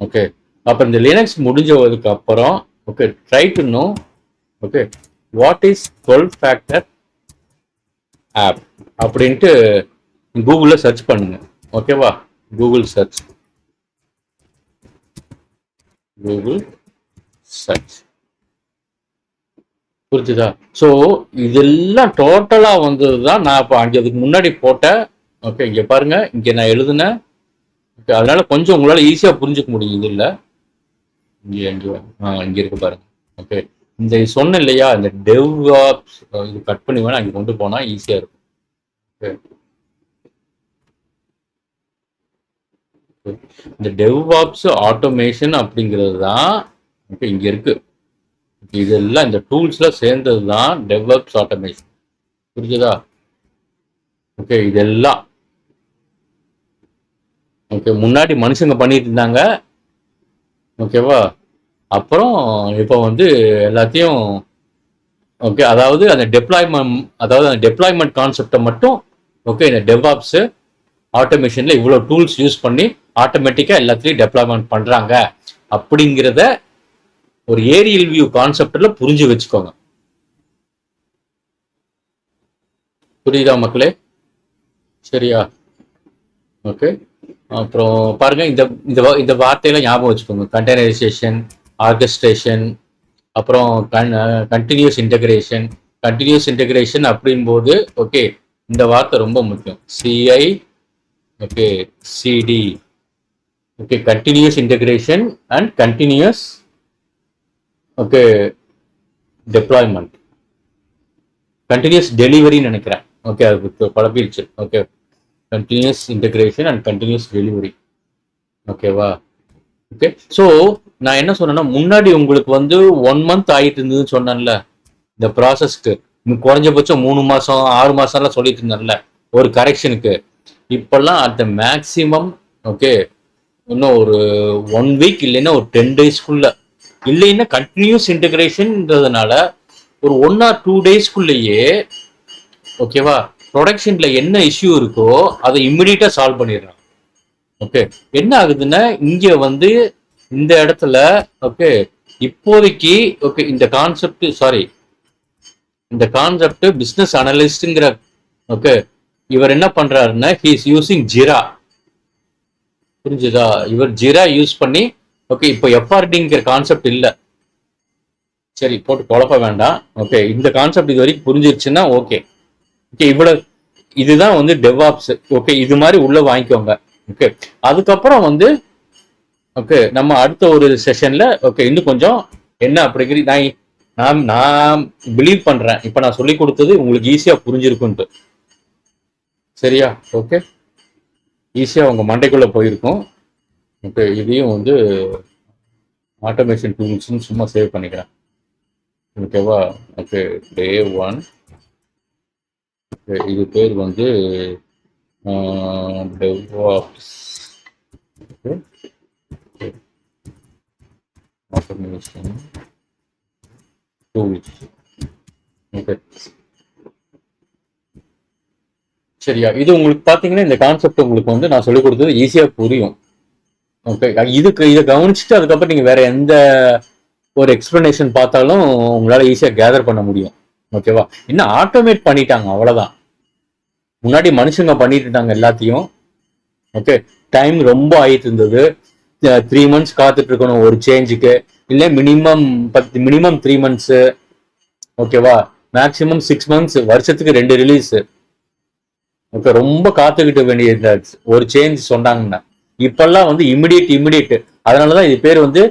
ஓகே அப்போ இந்த லினக்ஸ் முடிஞ்சதுக்கு அப்புறம் okay try to know okay what is 12 factor of அப்படின்ட்டு கூகுளில் சர்ச் பண்ணுங்க. ஓகேவா, கூகுள் சர்ச், கூகுள் சர்ச், புரிஞ்சுதா? ஸோ இதெல்லாம் டோட்டலாக வந்தது தான் நான் இப்போ அங்கே அதுக்கு முன்னாடி போட்டேன். ஓகே, இங்கே பாருங்க, இங்கே நான் எழுதுனேன். ஓகே, அதனால கொஞ்சம் உங்களால் ஈஸியாக புரிஞ்சுக்க முடியும். இது இல்லை, இங்கே இருக்கு பாருங்க. ஓகே, இந்த சொன்ன இல்லையா, இந்த டெவ்ஆப்ஸ் இது கட் பண்ணி வேணா அங்கே கொண்டு போனால் ஈஸியாக இருக்கும். ஓகே, இந்த டெவ்ஆப்ஸ் ஆட்டோமேஷன் அப்படிங்கிறது தான் ஓகே இங்கே இருக்கு. இதெல்லாம் இந்த டூல்ஸ்லாம் சேர்ந்தது தான் டெவ்ஆப்ஸ் ஆட்டோமேஷன். புரிஞ்சுதா? ஓகே, இதெல்லாம் ஓகே முன்னாடி மனுஷங்க பண்ணிட்டு இருந்தாங்க. ஓகேவா, அப்புறம் இப்போ வந்து எல்லாத்தையும் ஓகே, அதாவது அந்த டெப்ளாய்மெண்ட் கான்செப்டை மட்டும் ஓகே இந்த டெவ்ஆப்ஸ் ஆட்டோமேஷன்ல இவ்வளோ டூல்ஸ் யூஸ் பண்ணி ஆட்டோமேட்டிக்காக எல்லாத்தையும் டெப்ளாய்மெண்ட் பண்றாங்க அப்படிங்கிறத ஒரு ஏரியல் வியூ கான்செப்ட்ல புரிஞ்சு வச்சுக்கோங்க. புரியுதா மக்களே? சரியா? ஓகே, அப்புறம் பாருங்க, இந்த இந்த வார்த்தையெல்லாம் ஞாபகம் வச்சுக்கோங்க. கண்டெய்னரைசேஷன், ஆர்கஸ்ட்ரேஷன், அப்புறம் கண்டினியூஸ் இன்டகிரேஷன். கண்டினியூஸ் இன்டகிரேஷன் அப்படிங்கும்போது ஓகே இந்த வார்த்தை ரொம்ப முக்கியம். CI okay CD okay continuous integration and continuous okay deployment, continuous டெலிவரின்னு நினைக்கிறேன். ஓகே, அது குழப்பிடுச்சு. Okay, continuous integration and continuous delivery. ஓகேவா? ஓகே, ஸோ நான் என்ன சொன்னேன்னா, முன்னாடி உங்களுக்கு வந்து 1 month ஆகிட்டு இருந்ததுன்னு சொன்னேன்ல இந்த ப்ராசஸ்க்கு. குறைஞ்சபட்சம் 3 மாசம் 6 மாசம்லாம் சொல்லிட்டு இருந்தேன்ல ஒரு கரெக்ஷனுக்கு. இப்பெல்லாம் அட் த மேக்சிமம் ஓகே இன்னும் ஒரு 1 week இல்லைன்னா ஒரு 10 daysக்குள்ள, இல்லைன்னா கண்டினியூஸ் இன்டகிரேஷன்ன்றதுனால ஒரு 1 or 2 daysக்குள்ளேயே ஓகேவா ப்ரொடக்ஷன்ல என்ன இஷ்யூ இருக்கோ அதை இம்மிடியட்டா சால்வ் பண்ணிடுறான். ஓகே, என்ன ஆகுதுன்னா இங்க வந்து இந்த இடத்துல ஓகே இப்போதைக்கு ஓகே இந்த கான்செப்ட் பிசினஸ் அனலிஸ்ட்ங்கிற ஓகே இவர் என்ன பண்றாருன்னா ஹி இஸ் யூசிங் ஜிரா. புரிஞ்சுதா? இவர் ஜிரா யூஸ் பண்ணி ஓகே இப்போ எஃப்ஆர்டிங்கிற கான்செப்ட் இல்லை. சரி, போட்டு குழப்ப வேண்டாம். ஓகே, இந்த கான்செப்ட் இது வரைக்கும் புரிஞ்சிருச்சுன்னா ஓகே. ஓகே, இவ்வளவு இதுதான் வந்து டெவ்ஆப்ஸ். ஓகே, இது மாதிரி உள்ள வாங்கிக்கோங்க. ஓகே, அதுக்கப்புறம் வந்து ஓகே நம்ம அடுத்த ஒரு செஷன்ல ஓகே இன்னும் கொஞ்சம் என்ன அப்படிங்கிற நான் பிலீவ் பண்றேன். இப்ப நான் சொல்லி கொடுத்தது உங்களுக்கு ஈஸியா புரிஞ்சிருக்குன்ட்டு. சரியா? ஓகே, ஈஸியா உங்க மண்டைக்குள்ள போயிருக்கும். ஓகே, இதையும் வந்து ஆட்டோமேஷன் டூல்ஸ்ன்னு சும்மா சேவ் பண்ணிக்கிறேன். ஓகேவா? ஓகே, டே 1 இது பேர் வந்து DevOps automation tools. ஓகே, சரியா? இது உங்களுக்கு பாத்தீங்கன்னா இந்த கான்செப்ட் உங்களுக்கு வந்து நான் சொல்லிக் கொடுத்தது ஈஸியா புரியும். ஓகே, இதை கவனிச்சுட்டு அதுக்கப்புறம் நீங்க வேற எந்த ஒரு எக்ஸ்பிளனேஷன் பார்த்தாலும் உங்களால ஈஸியா கேதர் பண்ண முடியும். ஓகேவா? இன்னும் ஆட்டோமேட் பண்ணிட்டாங்க, அவ்வளவுதான். முன்னாடி மனுஷங்க பண்ணிட்டு இருந்தாங்க எல்லாத்தையும். ஓகே, டைம் ரொம்ப ஆயிட்டு இருந்தது. 3 months காத்துட்டு இருக்கணும் ஒரு சேஞ்சுக்கு, இல்லை மினிமம் 3 months. ஓகேவா? மேக்சிமம் 6 months, வருஷத்துக்கு 2 ரிலீஸ். ஓகே, ரொம்ப காத்துக்கிட்ட வேண்டிய ஒரு சேஞ்ச் சொன்னாங்கன்னா. இப்பெல்லாம் வந்து இமிடியேட். அதனாலதான் இது பேர் வந்து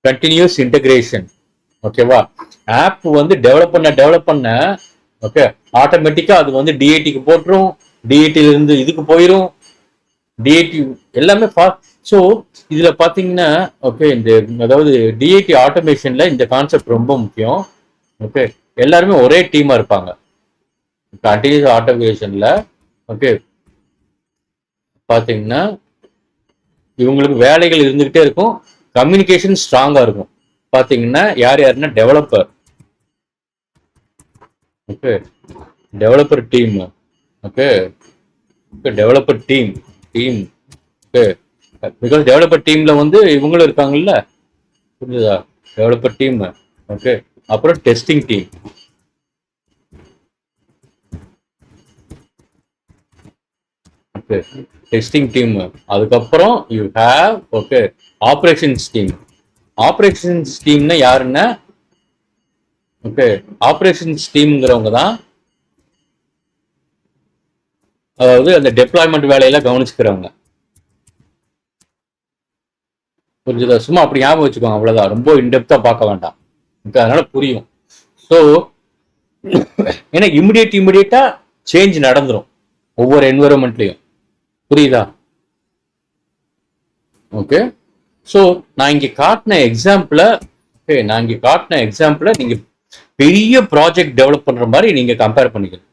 கண்டினியூஸ் இன்டகிரேஷன். ஓகேவா? ஆப் வந்து டெவலப் பண்ண ஓகே ஆட்டோமேட்டிக்கா அது வந்து டிஐடிக்கு போட்டுரும், டிஐடில இருந்து இதுக்கு போயிடும், டிஐடி எல்லாமே ஸோ இதுல பாத்தீங்கன்னா ஓகே இந்த அதாவது டிஐடி ஆட்டோமேஷன்ல இந்த கான்செப்ட் ரொம்ப முக்கியம். ஓகே, எல்லாருமே ஒரே டீமா இருப்பாங்க கண்டினியூஸ் ஆட்டோமேஷன்ல. ஓகே, பாத்தீங்கன்னா இவங்களுக்கு வேலைகள் இருந்துகிட்டே இருக்கும், கம்யூனிகேஷன் ஸ்ட்ராங்கா இருக்கும். பாத்தீங்கன்னா யாருன்னா developer. Okay, developer team. Okay, developer team. Okay, because developer டீம்ல வந்து இவங்களும் இருக்காங்கல்ல, புரிஞ்சுதா? Developer team, okay. அப்புறம் testing team, okay. Testing team, அதுக்கப்புறம் you have, okay, operations team. Operations டீம்னா யாருன்னா, ஓகே, ஆப்ரேஷன்ஸ் டீம்ங்கிறவங்க தான் அதாவது அந்த டெப்ளாய்மெண்ட் வேலையெல்லாம் கவனிச்சுக்கிறவங்க. புரிஞ்சுதா? சும்மா அப்படி ஞாபகம் வச்சுக்கோங்க, அவ்வளவுதான். ரொம்ப இன்டெப்தா பார்க்க வேண்டாம். ஓகே, அதனால புரியும். ஸோ ஏன்னா இமிடியேட்டா சேஞ்ச் நடந்துரும் ஒவ்வொரு என்விரான்மெண்ட்லயும். புரியுதா? ஓகே. ஸோ நான் இங்க காட்டின எக்ஸாம்பிள, ஓகே, நான் இங்க காட்டின எக்ஸாம்பிள நீங்க பெரிய ப்ராஜெக்ட் டெவலப் பண்ற மாதிரி நீங்க கம்பேர் பண்ணிக்கணும்.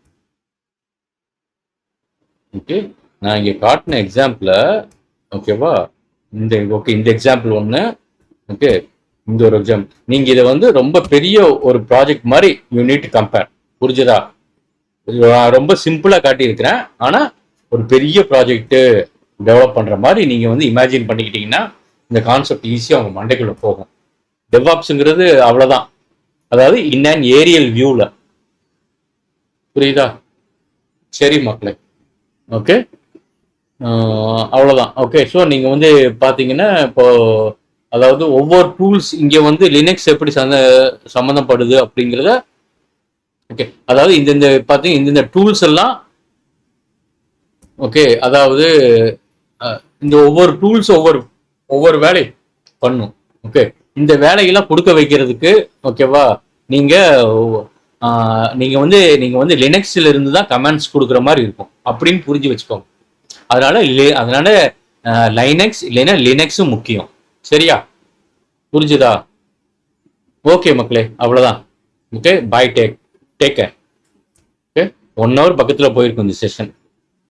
ஓகே, நான் இங்க காட்டின எக்ஸாம்பிள, ஓகேவா, இந்த எக்ஸாம்பிள் ஒன்று, ஓகே, இந்த ஒரு எக்ஸாம்பிள். நீங்க இதை வந்து ரொம்ப பெரிய ஒரு ப்ராஜெக்ட் மாதிரி யூ நீட் டு கம்பேர். புரிஞ்சுதா? ரொம்ப சிம்பிளா காட்டியிருக்கிறேன், ஆனா ஒரு பெரிய ப்ராஜெக்ட் டெவலப் பண்ற மாதிரி நீங்க வந்து இமேஜின் பண்ணிக்கிட்டீங்கன்னா இந்த கான்செப்ட் ஈஸியா உங்க மண்டைக்குள்ள போகும். டெவாப்ஸ்ங்கிறது அவ்வளவுதான், அதாவது இன் அண்ட் ஏரியல் வியூல. புரியுதா? சரி மக்களே, ஓகே, அவ்வளவுதான். ஓகே, ஸோ நீங்க வந்து பாத்தீங்கன்னா இப்போ அதாவது ஒவ்வொரு டூல்ஸ் இங்க வந்து லினக்ஸ் எப்படி சம்மந்தப்படுது அப்படிங்கிறத, ஓகே, அதாவது இந்த பாத்தீங்க இந்த டூல்ஸ் எல்லாம், ஓகே, அதாவது இந்த ஒவ்வொரு டூல்ஸ் ஒவ்வொரு ஒவ்வொரு வேலை பண்ணும். ஓகே, இந்த வேலையெல்லாம் கொடுக்க வைக்கிறதுக்கு, ஓகேவா, நீங்க நீங்க வந்து லினக்ஸ்ல இருந்து தான் கமெண்ட்ஸ் கொடுக்குற மாதிரி இருக்கும் அப்படின்னு புரிஞ்சு வச்சுக்கோங்க. அதனால லைனக்ஸ் இல்லைன்னா லினக்ஸும் முக்கியம். சரியா? புரிஞ்சுதா? ஓகே மக்களே, அவ்வளவுதான். ஓகே, பாய், டேக் கேர். ஓகே, 1 hour பக்கத்துல போயிருக்கும் இந்த செஷன்.